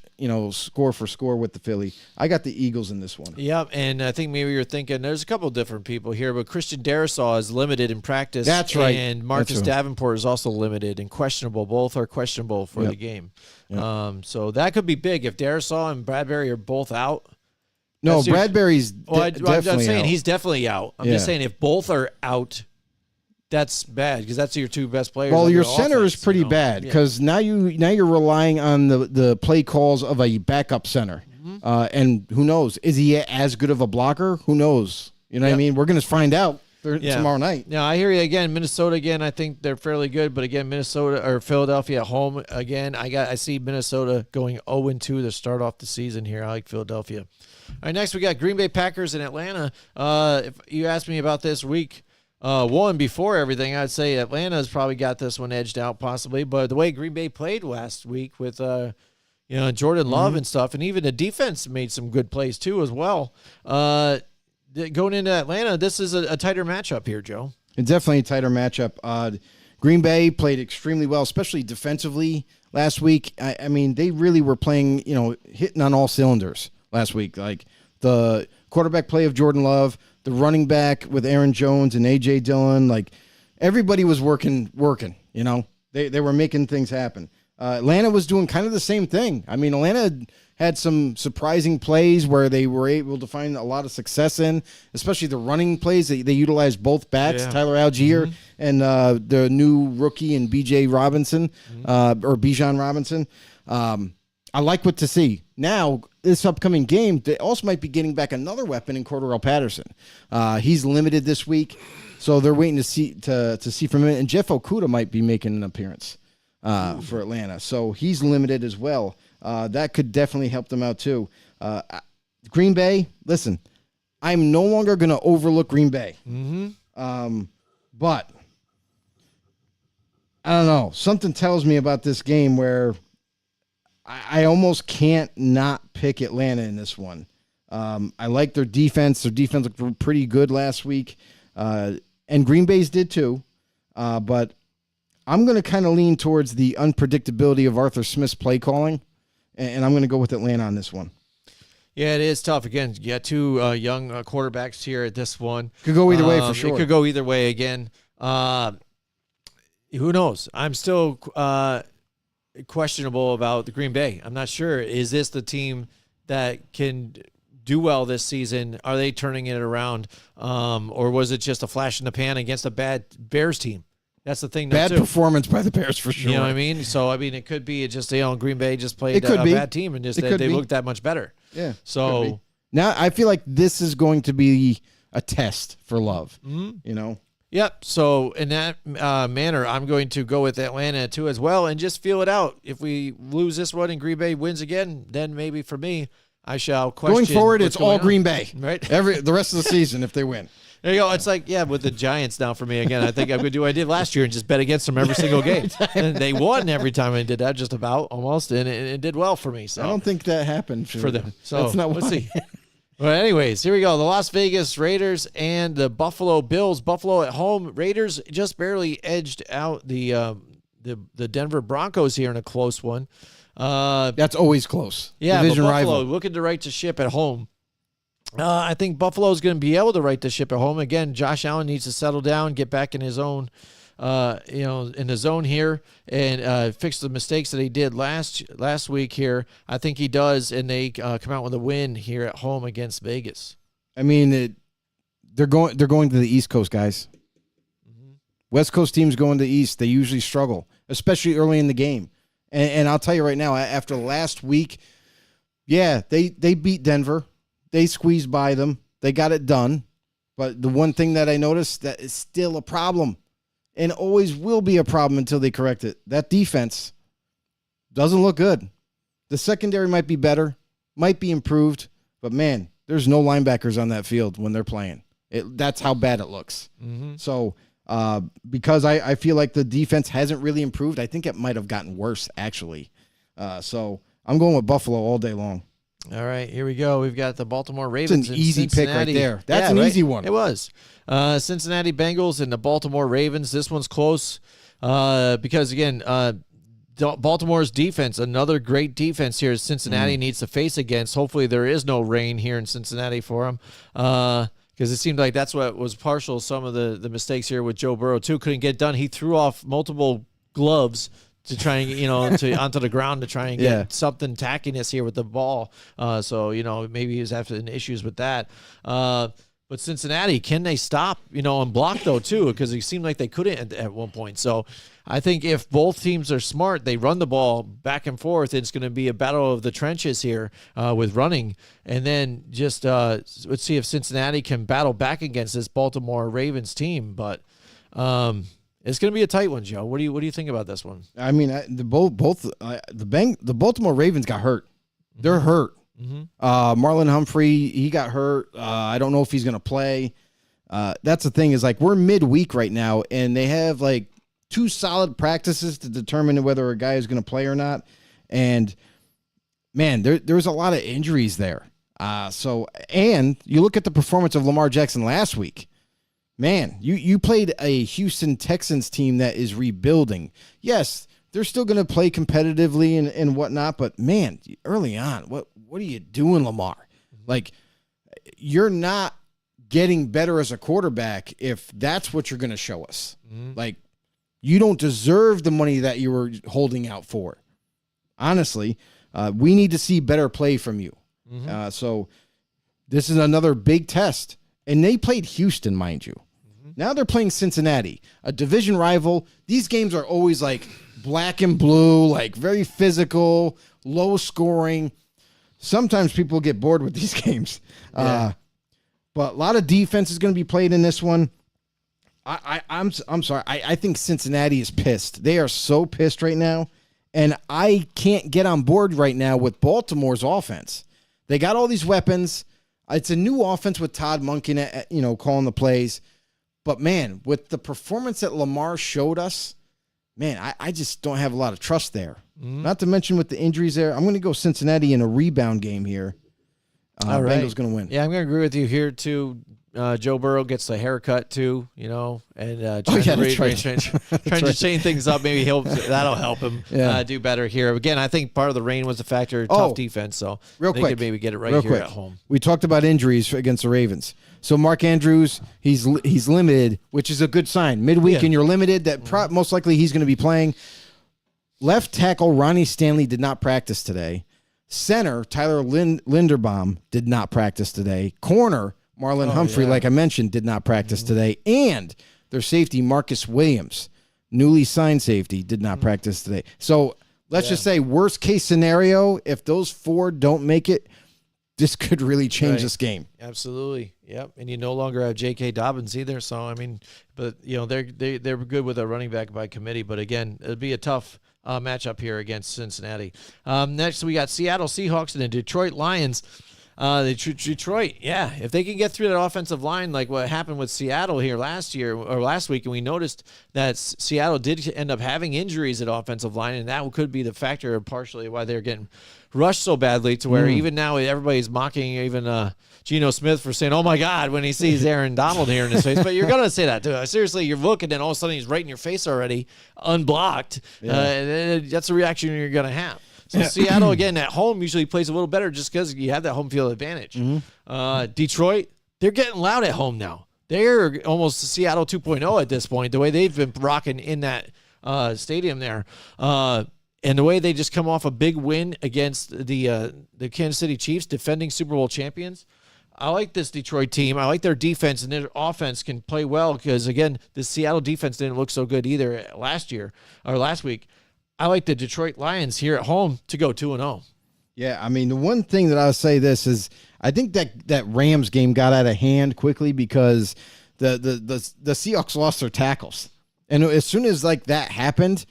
score for score with the Philly. I got the Eagles in this one. Yep, and I think maybe you're thinking there's a couple different people here, but Christian Darrisaw is limited in practice. That's right. And Marcus Davenport is also limited and questionable. Both are questionable for the game. Yep. So that could be big if Darrisaw and Bradbury are both out. No, Bradbury's definitely I'm saying out. He's definitely out. I'm just saying if both are out, that's bad because that's your two best players. Well, your center is pretty bad because now you're relying on the play calls of a backup center, and who knows? Is he as good of a blocker? Who knows? You know what I mean? We're going to find out tomorrow night. Yeah, I hear you again. Minnesota again. I think they're fairly good, but again, Minnesota or Philadelphia at home again. I see Minnesota going 0-2 to start off the season here. I like Philadelphia. All right, next we got Green Bay Packers in Atlanta. If you asked me about this week. One before everything, I'd say Atlanta's probably got this one edged out possibly, but the way Green Bay played last week with Jordan Love and stuff, and even the defense made some good plays too as well. Going into Atlanta, this is a tighter matchup here, Joe. It's definitely a tighter matchup. Green Bay played extremely well, especially defensively last week. I mean, they really were playing, hitting on all cylinders last week. Like the quarterback play of Jordan Love, the running back with Aaron Jones and A.J. Dillon, everybody was working. They were making things happen. Atlanta was doing kind of the same thing. I mean, Atlanta had some surprising plays where they were able to find a lot of success in, especially the running plays. They utilized both backs, Tyler Algier and the new rookie and B.J. Robinson, or Bijan Robinson. I like what to see. Now, this upcoming game, they also might be getting back another weapon in Cordarrelle Patterson. He's limited this week, so they're waiting to see from him. And Jeff Okudah might be making an appearance for Atlanta, so he's limited as well. That could definitely help them out too. Green Bay, listen, I'm no longer going to overlook Green Bay. But I don't know. Something tells me about this game where I almost can't not pick Atlanta in this one. I like their defense. Their defense looked pretty good last week. And Green Bay's did too. But I'm going to kind of lean towards the unpredictability of Arthur Smith's play calling. And I'm going to go with Atlanta on this one. Yeah, it is tough. Again, you got two young quarterbacks here at this one. Could go either way for sure. It could go either way again. Who knows? I'm still questionable about the Green Bay. I'm not sure. Is this the team that can do well this season? Are they turning it around? Or was it just a flash in the pan against a bad Bears team? That's the thing. Bad performance by the Bears for sure. You know what I mean? So, I mean, it could be just, Green Bay just played a bad team and just they looked that much better. Yeah. So now I feel like this is going to be a test for Love. Yep. So in that manner, I'm going to go with Atlanta too as well and just feel it out. If we lose this one and Green Bay wins again, then maybe for me, I shall question. Going forward, it's all Green Bay. Right. The rest of the season if they win. There you go. It's like, with the Giants now for me again. I think I'm going to do what I did last year and just bet against them every single game. And they won every time I did that, just about, almost, and it did well for me. So I don't think that happened for them. So that's not let's why. see. Well, anyways, here we go. The Las Vegas Raiders and the Buffalo Bills. Buffalo at home. Raiders just barely edged out the Denver Broncos here in a close one. That's always close. Yeah, Division but Buffalo rival. looking to right the ship at home. I think Buffalo's going to be able to right the ship at home. Again, Josh Allen needs to settle down, get back in his own, in the zone here, and fix the mistakes that he did last week here. I think he does, and they come out with a win here at home against Vegas. I mean, they're going to the East Coast, guys. West Coast teams going to the East, they usually struggle, especially early in the game. And I'll tell you right now, after last week, they beat Denver. They squeezed by them. They got it done. But the one thing that I noticed that is still a problem and always will be a problem until they correct it. That defense doesn't look good. The secondary might be better, might be improved, but man, there's no linebackers on that field when they're playing. That's how bad it looks. So because I feel like the defense hasn't really improved, I think it might have gotten worse, actually. So I'm going with Buffalo all day long. All right, here we go. We've got the Baltimore Ravens. It's an easy pick right there. That's an easy one. It was. Cincinnati Bengals and the Baltimore Ravens. This one's close because, again, Baltimore's defense, another great defense here Cincinnati needs to face against. Hopefully there is no rain here in Cincinnati for them because it seemed like that's what was partial some of the mistakes here with Joe Burrow, too. Couldn't get done. He threw off multiple gloves to try and, onto the ground to try and get something tackiness here with the ball. So, maybe he was having issues with that. But Cincinnati, can they stop, and block, though, too? Because it seemed like they couldn't at one point. So I think if both teams are smart, they run the ball back and forth. It's going to be a battle of the trenches here with running. And then just let's see if Cincinnati can battle back against this Baltimore Ravens team. But it's going to be a tight one, Joe. What do you think about this one? I mean, the Baltimore Ravens got hurt. They're hurt. Marlon Humphrey, he got hurt. I don't know if he's going to play. That's the thing is, like, we're midweek right now, and they have like 2 solid practices to determine whether a guy is going to play or not. And man, there's a lot of injuries there. And you look at the performance of Lamar Jackson last week. Man, you played a Houston Texans team that is rebuilding. Yes, they're still going to play competitively and whatnot, but man, early on, what are you doing, Lamar? Like, you're not getting better as a quarterback if that's what you're going to show us. Like, you don't deserve the money that you were holding out for. Honestly, we need to see better play from you. So this is another big test. And they played Houston, mind you. Now they're playing Cincinnati, a division rival. These games are always like black and blue, like very physical, low scoring. Sometimes people get bored with these games. But a lot of defense is going to be played in this one. I'm sorry. I think Cincinnati is pissed. They are so pissed right now. And I can't get on board right now with Baltimore's offense. They got all these weapons. It's a new offense with Todd Monken, calling the plays. But, man, with the performance that Lamar showed us, man, I just don't have a lot of trust there. Not to mention with the injuries there. I'm going to go Cincinnati in a rebound game here. All right. Bengals going to win. Yeah, I'm going to agree with you here, too. Joe Burrow gets the haircut, too, and trying to change things up. Maybe that'll help him do better here. Again, I think part of the rain was a factor, tough defense, so real they quick, could maybe get it right here at home. We talked about injuries against the Ravens. So Mark Andrews, he's limited, which is a good sign. Midweek and you're limited, that most likely he's going to be playing. Left tackle Ronnie Stanley did not practice today. Center Tyler Linderbaum did not practice today. Corner Marlon Humphrey, like I mentioned, did not practice today. And their safety, Marcus Williams, newly signed safety, did not practice today. So let's just say worst case scenario, if those four don't make it, this could really change this game. Absolutely. Yep. And you no longer have J.K. Dobbins either. So, I mean, but, they're good with a running back by committee. But, again, it'll be a tough matchup here against Cincinnati. Next, we got Seattle Seahawks and the Detroit Lions. Detroit, if they can get through that offensive line like what happened with Seattle here last week, and we noticed that Seattle did end up having injuries at offensive line, and that could be the factor partially why they're getting rushed so badly to where even now everybody's mocking even Geno Smith for saying, oh my God, when he sees Aaron Donald here in his face. But you're going to say that too. Seriously, you're looking and all of a sudden he's right in your face already, unblocked. That's a reaction you're going to have. So Seattle, again, at home usually plays a little better just because you have that home field advantage. Detroit, they're getting loud at home now. They're almost Seattle 2.0 at this point, the way they've been rocking in that stadium there. And the way they just come off a big win against the Kansas City Chiefs, defending Super Bowl champions. I like this Detroit team. I like their defense, and their offense can play well because, again, the Seattle defense didn't look so good either last week. I like the Detroit Lions here at home to go 2-0. Yeah, I mean, the one thing that I'll say this is I think that Rams game got out of hand quickly because the Seahawks lost their tackles. And as soon as that happened,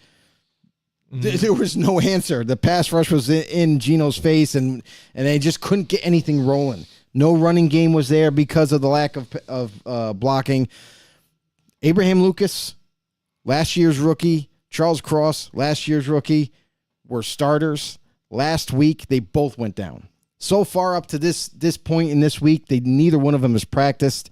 there was no answer. The pass rush was in Geno's face, and they just couldn't get anything rolling. No running game was there because of the lack of blocking. Abraham Lucas, last year's rookie, Charles Cross, last year's rookie, were starters. Last week, they both went down. So far up to this point in this week, neither one of them has practiced.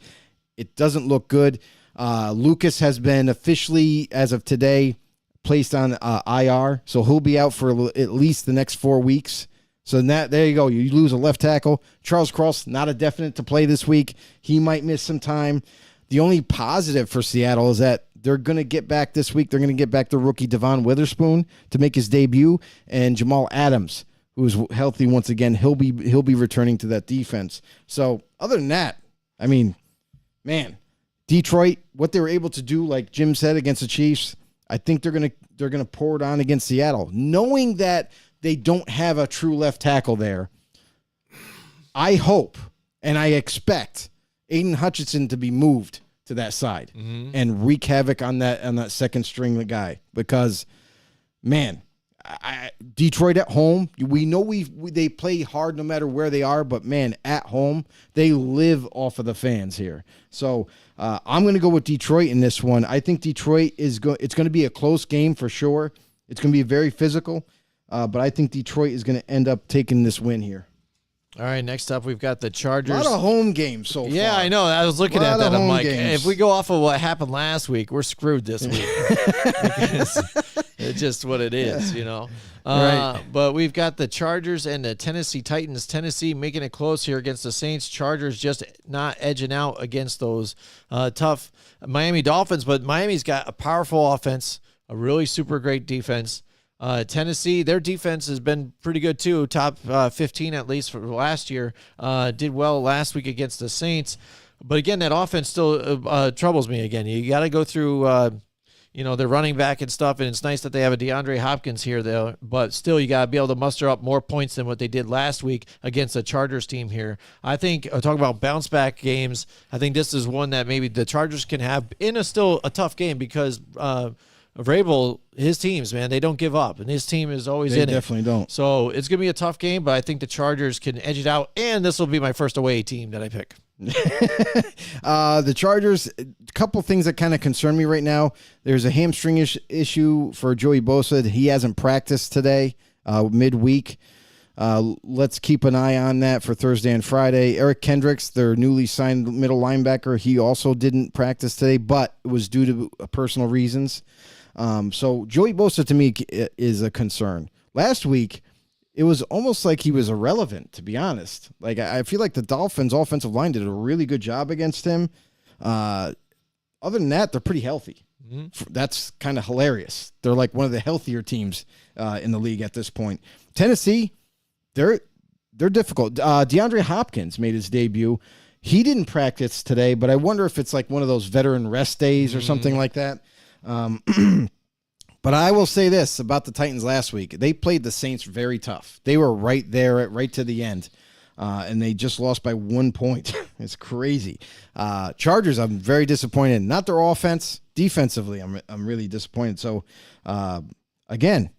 It doesn't look good. Lucas has been officially, as of today, placed on IR, so he'll be out for at least the next 4 weeks. So there you go. You lose a left tackle. Charles Cross, not a definite to play this week. He might miss some time. The only positive for Seattle is that they're going to get back this week. They're going to get back the rookie Devon Witherspoon to make his debut, and Jamal Adams, who is healthy once again. He'll be returning to that defense. So other than that, I mean, man, Detroit, what they were able to do, like Jim said, against the Chiefs, I think they're gonna pour it on against Seattle, knowing that they don't have a true left tackle there. I hope and I expect Aiden Hutchinson to be moved to that side and wreak havoc on that second string guy, because, man, Detroit at home, we know they play hard no matter where they are, but man, at home they live off of the fans here. So I'm going to go with Detroit in this one. I think Detroit it's going to be a close game for sure. It's going to be very physical, but I think Detroit is going to end up taking this win here. All right, next up we've got the Chargers. A lot of home games so far. Yeah, I know. I was looking at that. I'm like, games. if we go off of what happened last week, we're screwed this week. It's just what it is, Right. But we've got the Chargers and the Tennessee Titans. Tennessee making it close here against the Saints. Chargers just not edging out against those tough Miami Dolphins. But Miami's got a powerful offense, a really super great defense. Tennessee, their defense has been pretty good too. Top 15 at least for last year. Did well last week against the Saints. But again, that offense still troubles me. Again, you got to go through. Their running back and stuff, and it's nice that they have a DeAndre Hopkins here, though. But still, you got to be able to muster up more points than what they did last week against the Chargers team here. I think, talking about bounce-back games, I think this is one that maybe the Chargers can have in a still a tough game because Vrabel, his teams, man, they don't give up, and his team is always in it. They definitely don't. So it's going to be a tough game, but I think the Chargers can edge it out, and this will be my first away team that I pick. The Chargers, a couple things that kind of concern me right now. There's a hamstring issue for Joey Bosa. He hasn't practiced today, midweek. Let's keep an eye on that for Thursday and Friday. Eric Kendricks, their newly signed middle linebacker, he also didn't practice today, but it was due to personal reasons. So Joey Bosa to me is a concern. Last week, it was almost like he was irrelevant, to be honest. Like, I feel like the Dolphins' offensive line did a really good job against him. Other than that, they're pretty healthy. Mm-hmm. That's kind of hilarious. They're like one of the healthier teams in the league at this point. Tennessee, they're difficult. DeAndre Hopkins made his debut. He didn't practice today, but I wonder if it's like one of those veteran rest days or something like that. But I will say this about the Titans last week. They played the Saints very tough. They were right there, right to the end, and they just lost by 1 point. It's crazy. Chargers, I'm very disappointed. Not their offense. Defensively, I'm really disappointed. So, again,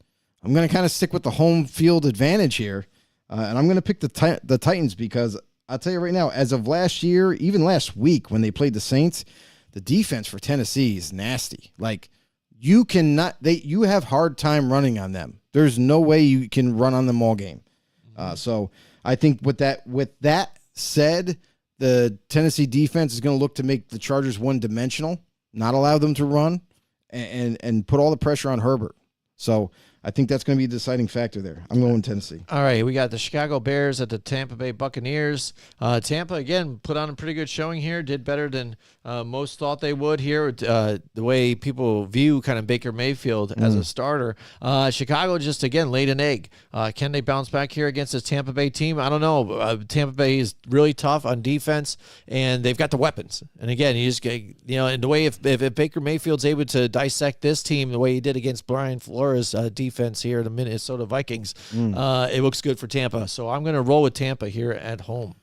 I'm going to kind of stick with the home field advantage here, and I'm going to pick the Titans because I'll tell you right now, as of last year, even last week when they played the Saints, the defense for Tennessee is nasty. Like, you have hard time running on them. There's no way you can run on them all game. So I think with that said, the Tennessee defense is going to look to make the Chargers one-dimensional, not allow them to run, and put all the pressure on Herbert. So I think that's going to be a deciding factor there. I'm going Tennessee. All right, we got the Chicago Bears at the Tampa Bay Buccaneers. Tampa, again, put on a pretty good showing here. Did better than most thought they would here. The way people view kind of Baker Mayfield as a starter. Chicago just, again, laid an egg. Can they bounce back here against this Tampa Bay team? I don't know. Tampa Bay is really tough on defense, and they've got the weapons. And, again, you just get, in the way if Baker Mayfield's able to dissect this team the way he did against Brian Flores' defense here, the Minnesota Vikings, it looks good for Tampa. So I'm going to roll with Tampa here at home.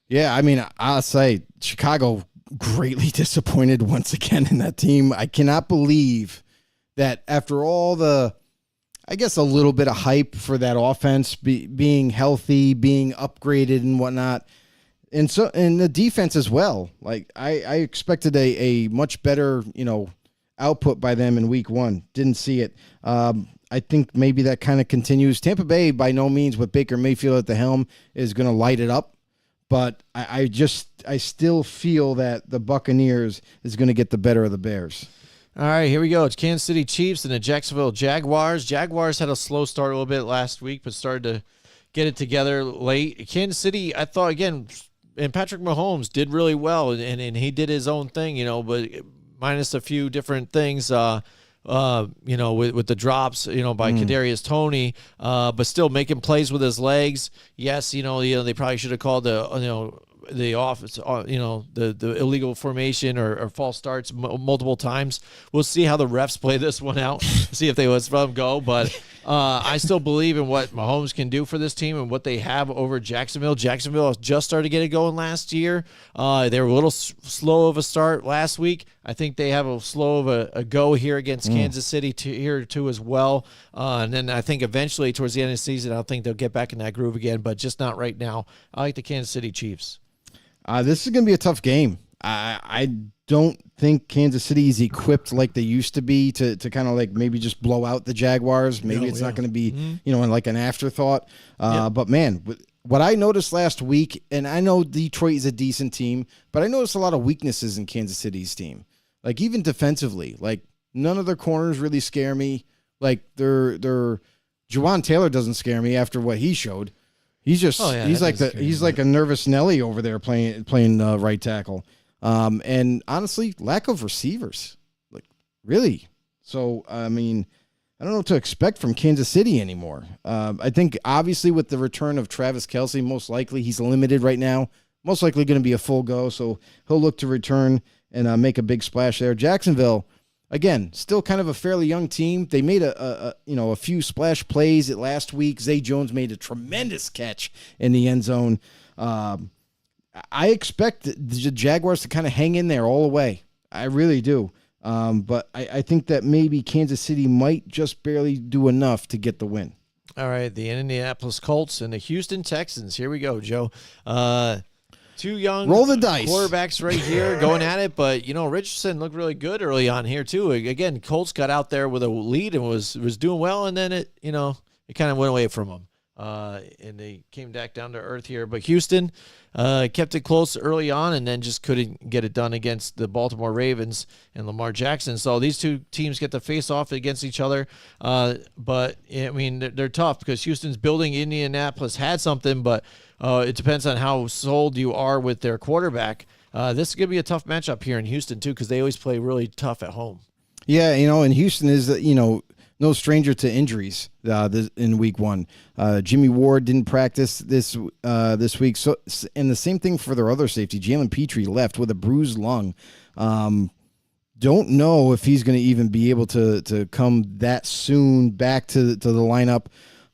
Yeah, I mean, I'll say Chicago greatly disappointed once again in that team. I cannot believe that after all the, I guess, a little bit of hype for that offense being healthy, being upgraded and whatnot, and the defense as well. Like I expected a much better, output by them in week one. Didn't see it. I think maybe that kind of continues. Tampa Bay, by no means, with Baker Mayfield at the helm, is going to light it up. But I still feel that the Buccaneers is going to get the better of the Bears. All right, here we go. It's Kansas City Chiefs and the Jacksonville Jaguars. Jaguars had a slow start a little bit last week, but started to get it together late. Kansas City, I thought, again, and Patrick Mahomes did really well, and he did his own thing, but minus a few different things, with the drops, by Kadarius Toney, but still making plays with his legs. Yes, they probably should have called the offense, the illegal formation or false starts multiple times. We'll see how the refs play this one out, see if they let them go. But I still believe in what Mahomes can do for this team and what they have over Jacksonville. Jacksonville just started to get it going last year. They were a little slow of a start last week. I think they have a slow of a go here against Kansas City here too as well. And then I think eventually towards the end of the season, I think they'll get back in that groove again, but just not right now. I like the Kansas City Chiefs. This is going to be a tough game. I don't think Kansas City is equipped like they used to be to kind of like maybe just blow out the Jaguars. Maybe it's not going to be, like an afterthought. But, man, what I noticed last week, and I know Detroit is a decent team, but I noticed a lot of weaknesses in Kansas City's team. Like, even defensively, like, none of their corners really scare me. Like, their Juwan Taylor doesn't scare me after what he showed. He's just he's like a nervous Nelly over there playing right tackle. And honestly, lack of receivers. Like, really. So, I mean, I don't know what to expect from Kansas City anymore. I think obviously with the return of Travis Kelce, most likely he's limited right now, most likely going to be a full go, so he'll look to return and make a big splash there. Jacksonville, again, still kind of a fairly young team. They made a few splash plays last week. Zay Jones made a tremendous catch in the end zone. I expect the Jaguars to kind of hang in there all the way. I really do. But I think that maybe Kansas City might just barely do enough to get the win. All right, the Indianapolis Colts and the Houston Texans. Here we go, Joe. Two young roll the dice quarterbacks right here going at it, but Richardson looked really good early on here too. Again, Colts got out there with a lead and was doing well, and then it kind of went away from them. And they came back down to earth here. But Houston kept it close early on and then just couldn't get it done against the Baltimore Ravens and Lamar Jackson. So these two teams get to face off against each other. But, I mean, they're tough because Houston's building. Indianapolis had something, but it depends on how sold you are with their quarterback. This is going to be a tough matchup here in Houston, too, because they always play really tough at home. Yeah, and Houston is, no stranger to injuries in week one. Jimmy Ward didn't practice this week. So, and the same thing for their other safety. Jalen Petrie left with a bruised lung. Don't know if he's going to even be able to come that soon back to the lineup.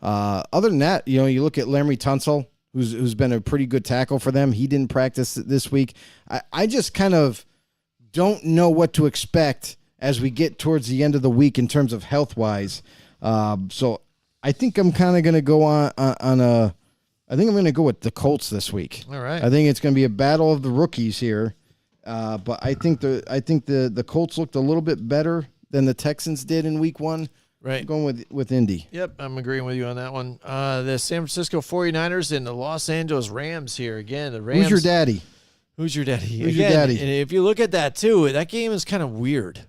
Other than that, you look at Laremy Tunsil, who's been a pretty good tackle for them. He didn't practice this week. I just kind of don't know what to expect as we get towards the end of the week in terms of health-wise. So I think I'm kind of going to go I think I'm going to go with the Colts this week. All right. I think it's going to be a battle of the rookies here. But I think the Colts looked a little bit better than the Texans did in week one. Right. I'm going with Indy. Yep, I'm agreeing with you on that one. The San Francisco 49ers and the Los Angeles Rams here. Again, the Rams. Who's your daddy? Who's your daddy? Who's your daddy? And if you look at that, too, that game is kind of weird.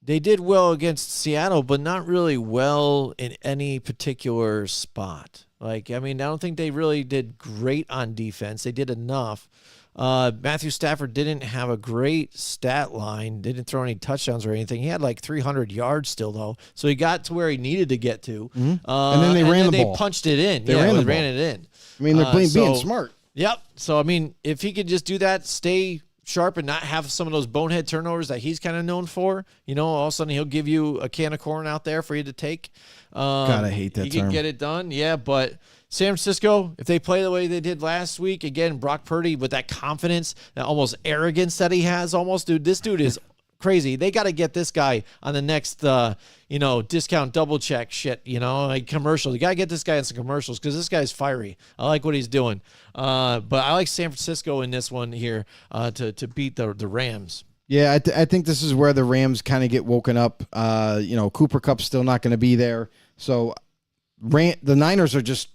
They did well against Seattle, but not really well in any particular spot. I don't think they really did great on defense. They did enough. Matthew Stafford didn't have a great stat line, didn't throw any touchdowns or anything. He had 300 yards still, though. So he got to where he needed to get to. Mm-hmm. And then they ran the ball. They punched it in. They ran it in. I mean, they're being smart. Yep. So, if he could just do that, stay sharp and not have some of those bonehead turnovers that he's kind of known for, all of a sudden he'll give you a can of corn out there for you to take. God, I hate that He term. can get it done. Yeah, but San Francisco, if they play the way they did last week, again, Brock Purdy with that confidence, that almost arrogance that he has almost, dude, this dude is crazy. They got to get this guy on the next, discount double check shit, commercial. You got to get this guy in some commercials because this guy's fiery. I like what he's doing. But I like San Francisco in this one here to beat the Rams. Yeah, I think this is where the Rams kind of get woken up. Cooper Kupp's still not going to be there. So the Niners are just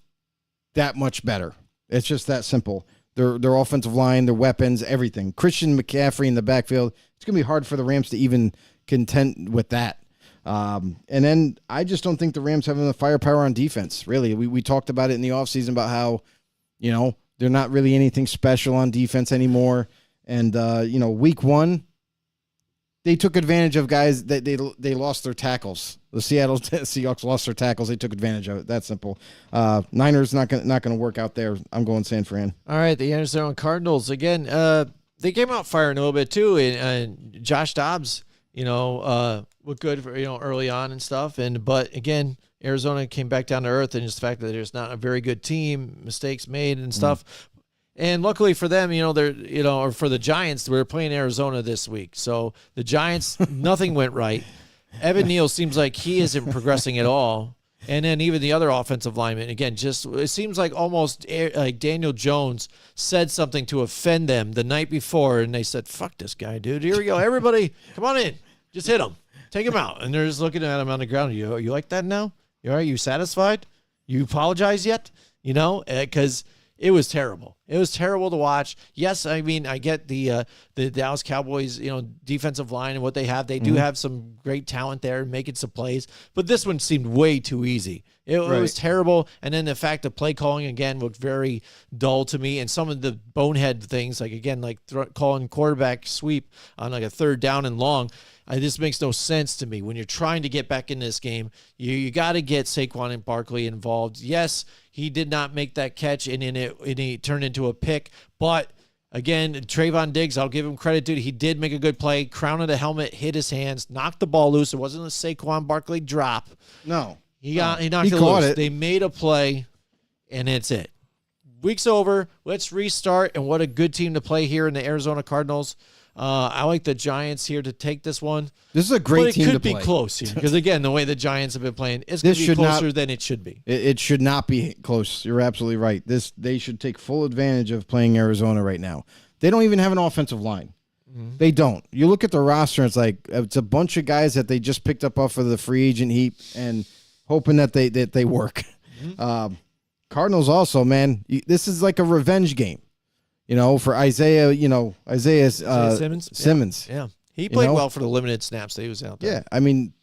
that much better. It's just that simple. Their offensive line, their weapons, everything. Christian McCaffrey in the backfield. It's going to be hard for the Rams to even contend with that. And then I just don't think the Rams have enough firepower on defense, really. We talked about it in the offseason about how, they're not really anything special on defense anymore. And, week one, they took advantage of guys that they lost their tackles. The Seattle Seahawks lost their tackles. They took advantage of it. That simple. Niners not gonna work out there. I'm going San Fran. All right, the Arizona Cardinals again. They came out firing a little bit too, and Josh Dobbs, looked good for early on and stuff. But again, Arizona came back down to earth, and just the fact that there's not a very good team, mistakes made and stuff. And luckily for them, or for the Giants, we're playing Arizona this week. So the Giants, nothing went right. Evan Neal seems like he isn't progressing at all. And then even the other offensive lineman, again, it seems like almost like Daniel Jones said something to offend them the night before, and they said, fuck this guy, dude. Here we go. Everybody, come on in. Just hit him. Take him out. And they're just looking at him on the ground. You like that now? You all right? You satisfied? You apologize yet? Because it was terrible. It was terrible to watch. Yes, I get the Dallas Cowboys, defensive line and what they have. They do have some great talent there, making some plays. But this one seemed way too easy. It was terrible. And then the fact that play calling, again, looked very dull to me. And some of the bonehead things, calling quarterback sweep on a third down and long, this makes no sense to me. When you're trying to get back in this game, you got to get Saquon and Barkley involved. Yes, he did not make that catch, and it turned into into a pick. But again, Trayvon Diggs, I'll give him credit, dude. He did make a good play. Crown of the helmet, hit his hands, knocked the ball loose. It wasn't a Saquon Barkley drop. No. He knocked it caught loose. it. They made a play, and it's it. Week's over. Let's restart, and what a good team to play here in the Arizona Cardinals. I like the Giants here to take this one. This is a great team to play. It could be close here because, again, the way the Giants have been playing, it's going to be closer than it should be. It should not be close. You're absolutely right. They should take full advantage of playing Arizona right now. They don't even have an offensive line. They don't. You look at the roster, it's a bunch of guys that they just picked up off of the free agent heap and hoping that they work. Cardinals also, man, this is like a revenge game. For Isaiah, Simmons. Yeah. He played well for the limited snaps that he was out there. Yeah, I mean,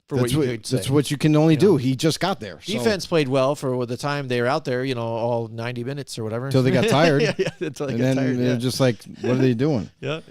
that's what you can only do. He just got there. Defense played well for the time they were out there, all 90 minutes or whatever. Until they got tired. Until they and got then tired. they're just like, what are they doing? Yeah.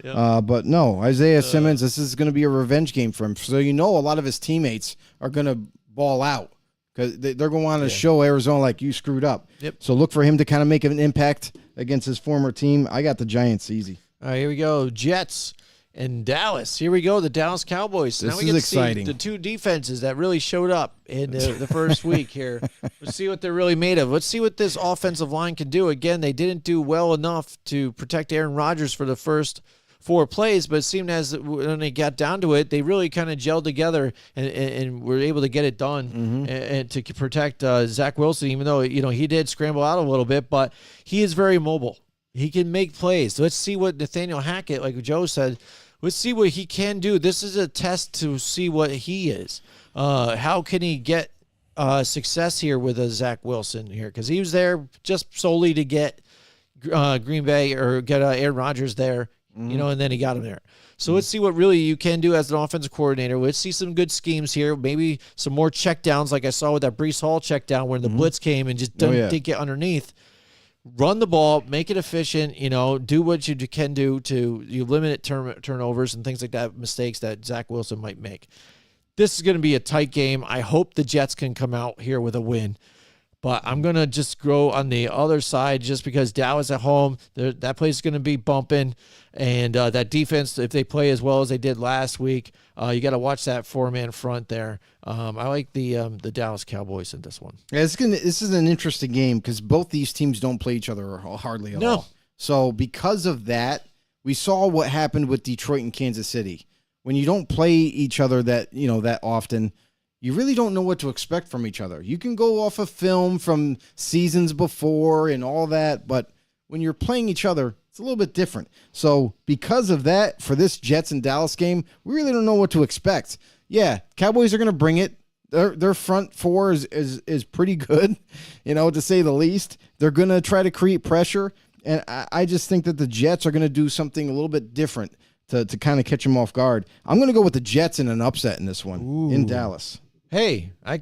But no, Isaiah Simmons, this is going to be a revenge game for him. So a lot of his teammates are going to ball out because they're going to want to show Arizona like you screwed up. Yep. So look for him to kind of make an impact against his former team. I got the Giants easy. All right, here we go. Jets and Dallas. Here we go, the Dallas Cowboys. This now we is get to exciting. see the two defenses that really showed up in the first week here. Let's see what they're really made of. Let's see what this offensive line can do. Again, they didn't do well enough to protect Aaron Rodgers for the first 4 plays, but it seemed as when they got down to it, they really kind of gelled together and were able to get it done and to protect Zach Wilson, even though he did scramble out a little bit, but he is very mobile. He can make plays. Let's see what Nathaniel Hackett, like Joe said, let's see what he can do. This is a test to see what he is. How can he get success here with a Zach Wilson here? Because he was there just solely to get Green Bay or get Aaron Rodgers there. And then he got him there. So let's see what really you can do as an offensive coordinator. Let's see some good schemes here. Maybe some more checkdowns like I saw with that Breece Hall checkdown when the blitz came and just didn't get underneath. Run the ball, make it efficient, do what you can do to limit turnovers and things like that, mistakes that Zach Wilson might make. This is going to be a tight game. I hope the Jets can come out here with a win. But I'm going to just go on the other side just because Dallas at home, that place is going to be bumping. And that defense, if they play as well as they did last week, you got to watch that 4-man front there. I like the Dallas Cowboys in this one. Yeah, this is an interesting game because both these teams don't play each other hardly at all. So because of that, we saw what happened with Detroit and Kansas City. When you don't play each other that often, you really don't know what to expect from each other. You can go off of film from seasons before and all that, but when you're playing each other, it's a little bit different. So because of that, for this Jets and Dallas game, we really don't know what to expect. Yeah, Cowboys are going to bring it. Their front four is pretty good, to say the least. They're going to try to create pressure, and I just think that the Jets are going to do something a little bit different to kind of catch them off guard. I'm going to go with the Jets in an upset in this one in Dallas. Hey, I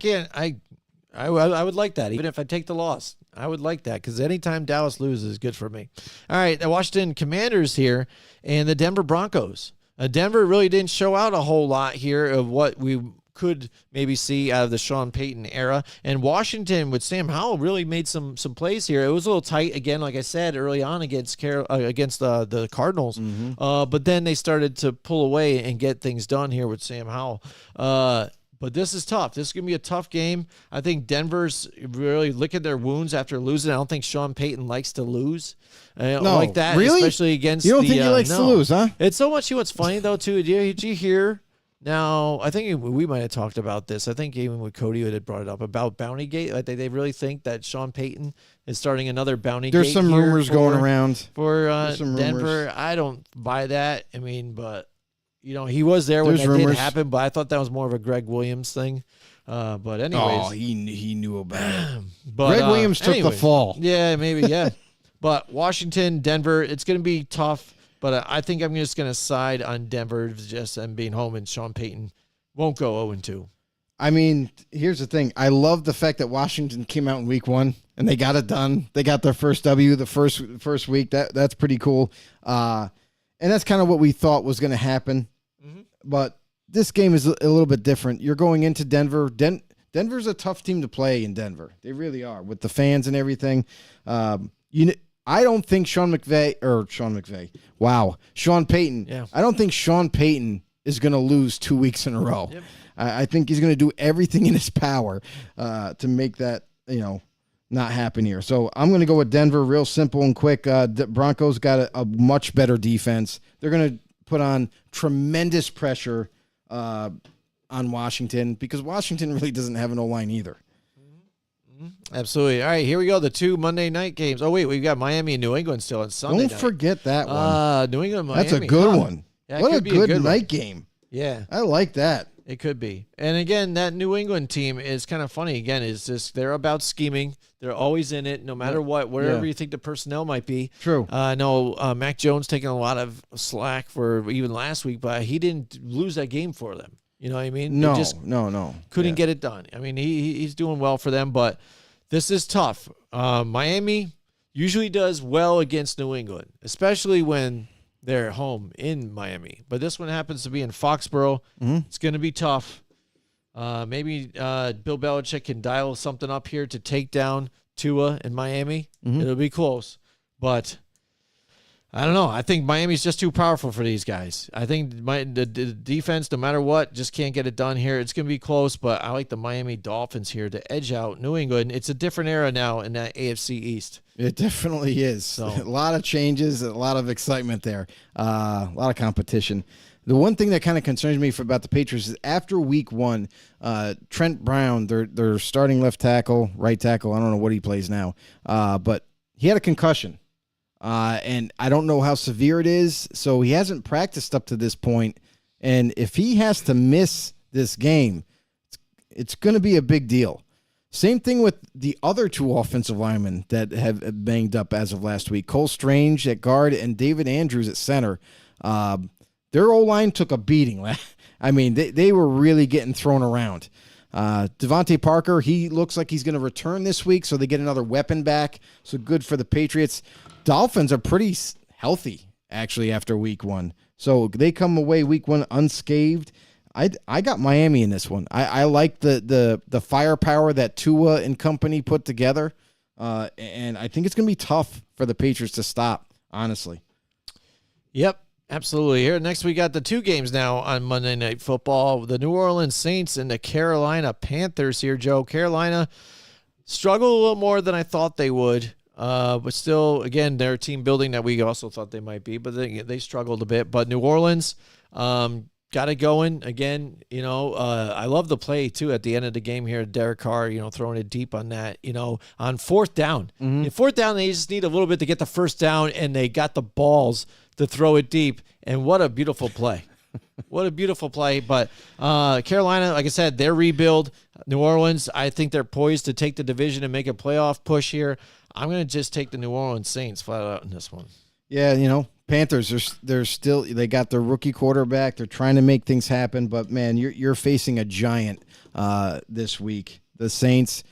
would like that. Even if I take the loss, I would like that because anytime Dallas loses is good for me. All right, the Washington Commanders here and the Denver Broncos. Denver really didn't show out a whole lot here of what we could maybe see out of the Sean Payton era. And Washington with Sam Howell really made some plays here. It was a little tight again, like I said early on against the Cardinals. But then they started to pull away and get things done here with Sam Howell. But this is tough. This is going to be a tough game. I think Denver's really licking their wounds after losing. I don't think Sean Payton likes to lose. I don't like that, really? Especially against You don't think he likes to lose, huh? It's so much. What's funny, though, too, did you hear? Now, I think we might have talked about this. I think even with Cody had brought it up about Bountygate. Like they really think that Sean Payton is starting another Bountygate. There's some rumors going around for Denver. I don't buy that. I mean, but he was there when that did happen. But I thought that was more of a Greg Williams thing. But anyways, he knew about it. But Greg Williams took the fall. Yeah, maybe. Yeah, but Washington, Denver, it's going to be tough. But I think I'm just going to side on Denver just and being home, and Sean Payton won't go 0-2. I mean, here's the thing. I love the fact that Washington came out in week 1 and they got it done. They got their first W the first week. That's pretty cool. And that's kind of what we thought was going to happen. But this game is a little bit different. You're going into Denver. Denver's a tough team to play in Denver. They really are with the fans and everything. I don't think Sean Payton. Yeah. I don't think Sean Payton is going to lose 2 weeks in a row. Yep. I think he's going to do everything in his power to make that, not happen here. So I'm going to go with Denver, real simple and quick. Broncos got a much better defense. They're going to put on tremendous pressure on Washington because Washington really doesn't have an O-line either. Absolutely. All right, here we go. The 2 Monday night games. Oh, wait, we've got Miami and New England still on Sunday Don't forget that one. New England, Miami. That's a good one. Yeah, it what a could be good night one. game. Yeah. I like that. It could be. And again, that New England team is kind of funny. Again, is just they're about scheming. They're always in it, no matter what, wherever you think the personnel might be. True. I know Mac Jones taking a lot of slack for even last week, but he didn't lose that game for them. You know what I mean? No, They just no. couldn't get it done. I mean, he's doing well for them, but this is tough. Miami usually does well against New England, especially when they're home in Miami. But this one happens to be in Foxborough. It's going to be tough. Maybe Bill Belichick can dial something up here to take down Tua in Miami. It'll be close. But I don't know. I think Miami's just too powerful for these guys. I think the defense, no matter what, just can't get it done here. It's going to be close, but I like the Miami Dolphins here to edge out New England. It's a different era now in that AFC East. It definitely is. So. A lot of changes, a lot of excitement there, a lot of competition. The one thing that kind of concerns me about the Patriots is after week 1, Trent Brown, their starting left tackle, right tackle, I don't know what he plays now, but he had a concussion. And I don't know how severe it is, so he hasn't practiced up to this point. And if he has to miss this game, it's going to be a big deal. Same thing with the other 2 offensive linemen that have banged up as of last week. Cole Strange at guard and David Andrews at center. Their O-line took a beating. I mean, they were really getting thrown around. Devontae Parker, he looks like he's going to return this week, so they get another weapon back. So good for the Patriots. Dolphins are pretty healthy, actually, after week 1. So they come away week 1 unscathed. I got Miami in this one. I like the firepower that Tua and company put together, and I think it's going to be tough for the Patriots to stop, honestly. Yep. Absolutely. Here next, we got the 2 games now on Monday Night Football. The New Orleans Saints and the Carolina Panthers here, Joe. Carolina struggled a little more than I thought they would, but still, again, they're a team building that we also thought they might be, but they struggled a bit. But New Orleans got it going. Again, I love the play, too, at the end of the game here. Derek Carr, throwing it deep on that, on 4th down. In 4th down, they just need a little bit to get the first down, and they got the balls to throw it deep, and what a beautiful play. What a beautiful play. But Carolina, like I said, their rebuild. New Orleans, I think they're poised to take the division and make a playoff push here. I'm going to just take the New Orleans Saints flat out in this one. Yeah, Panthers, they got their rookie quarterback. They're trying to make things happen, but, man, you're facing a giant this week. The Saints,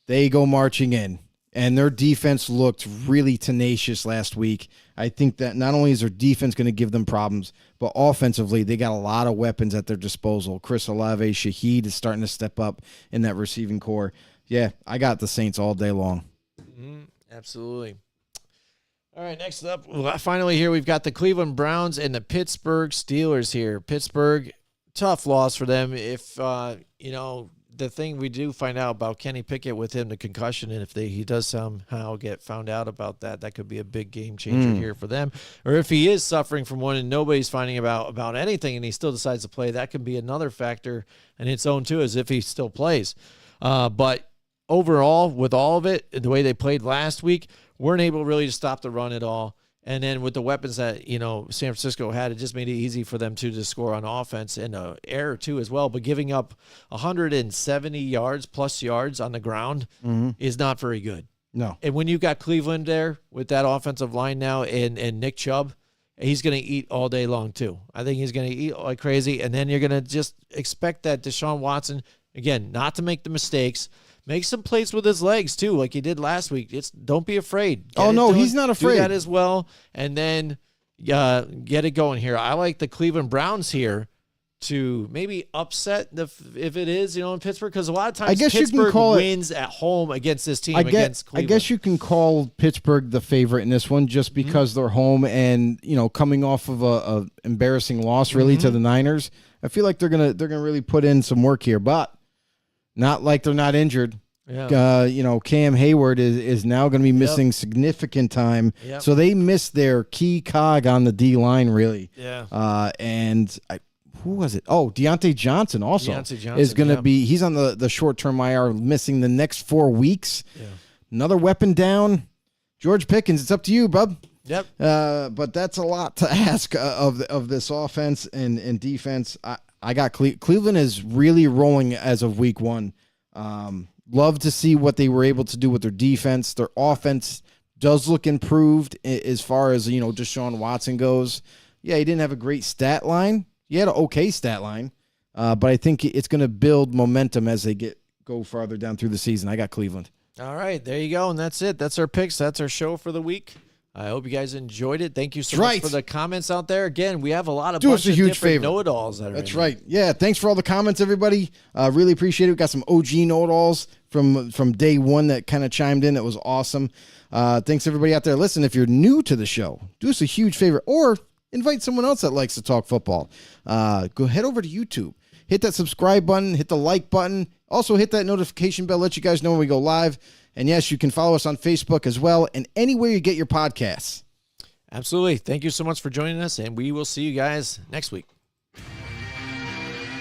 they go marching in. And their defense looked really tenacious last week. I think that not only is their defense going to give them problems, but offensively, they got a lot of weapons at their disposal. Chris Olave, Shaheed is starting to step up in that receiving core. Yeah, I got the Saints all day long. Absolutely. All right, next up, finally here, we've got the Cleveland Browns and the Pittsburgh Steelers here. Pittsburgh, tough loss for them. If, the thing we do find out about Kenny Pickett with him, the concussion, and if he does somehow get found out about that could be a big game changer here for them. Or if he is suffering from one and nobody's finding about anything and he still decides to play, that could be another factor in its own too, as if he still plays. But overall, with all of it, the way they played last week, weren't able really to stop the run at all. And then with the weapons that, San Francisco had, it just made it easy for them to score on offense and air too as well. But giving up 170 plus yards on the ground is not very good. No. And when you got Cleveland there with that offensive line now and Nick Chubb, he's going to eat all day long too. I think he's going to eat like crazy. And then you're going to just expect that Deshaun Watson, again, not to make the mistakes, make some plays with his legs, too, like he did last week. Don't be afraid. He's not afraid. Do that as well, and then get it going here. I like the Cleveland Browns here to maybe upset if it is, in Pittsburgh, because a lot of times I guess you can Pittsburgh call it- wins at home against this team I against Cleveland. guess you can call Pittsburgh the favorite in this one just because they're home and coming off of a embarrassing loss really to the Niners. I feel like they're gonna really put in some work here, but not like they're not injured. Yeah. Cam Hayward is now going to be missing significant time. Yep. So they missed their key cog on the D line really. Yeah. Who was it? Oh, Deontay Johnson also Deontay Johnson, is going to yeah. be. He's on the short-term IR, missing the next 4 weeks. Yeah. Another weapon down. George Pickens, it's up to you, bub. Yep. But that's a lot to ask of this offense and defense. I got Cleveland is really rolling as of week 1. Love to see what they were able to do with their defense. Their offense does look improved as far as Deshaun Watson goes. Yeah, he didn't have a great stat line. He had an okay stat line, but I think it's going to build momentum as they go farther down through the season. I got Cleveland. All right, there you go, and that's it. That's our picks. That's our show for the week. I hope you guys enjoyed it. Thank you so much for the comments out there. Again, we have a lot of Do us a huge different favor. know-it-alls that are That's in right. Yeah, thanks for all the comments, everybody. Really appreciate it. We got some OG know-it-alls from day one that kind of chimed in. That was awesome. Thanks, everybody out there. Listen, if you're new to the show, do us a huge favor or invite someone else that likes to talk football. Go head over to YouTube. Hit that subscribe button. Hit the like button. Also, hit that notification bell. Let you guys know when we go live. And, yes, you can follow us on Facebook as well and anywhere you get your podcasts. Absolutely. Thank you so much for joining us, and we will see you guys next week.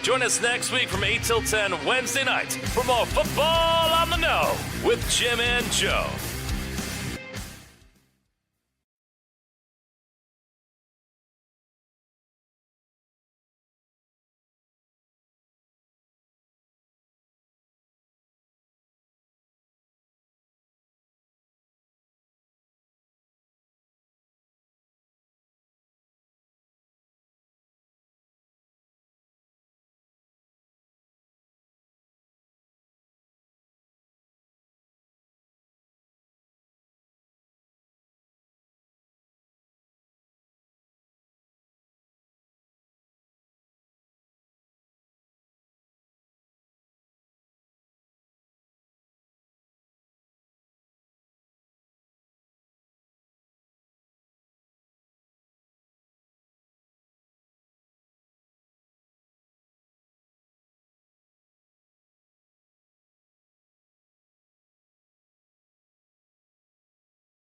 Join us next week from 8 till 10 Wednesday night for more Football on the Know with Jim and Joe.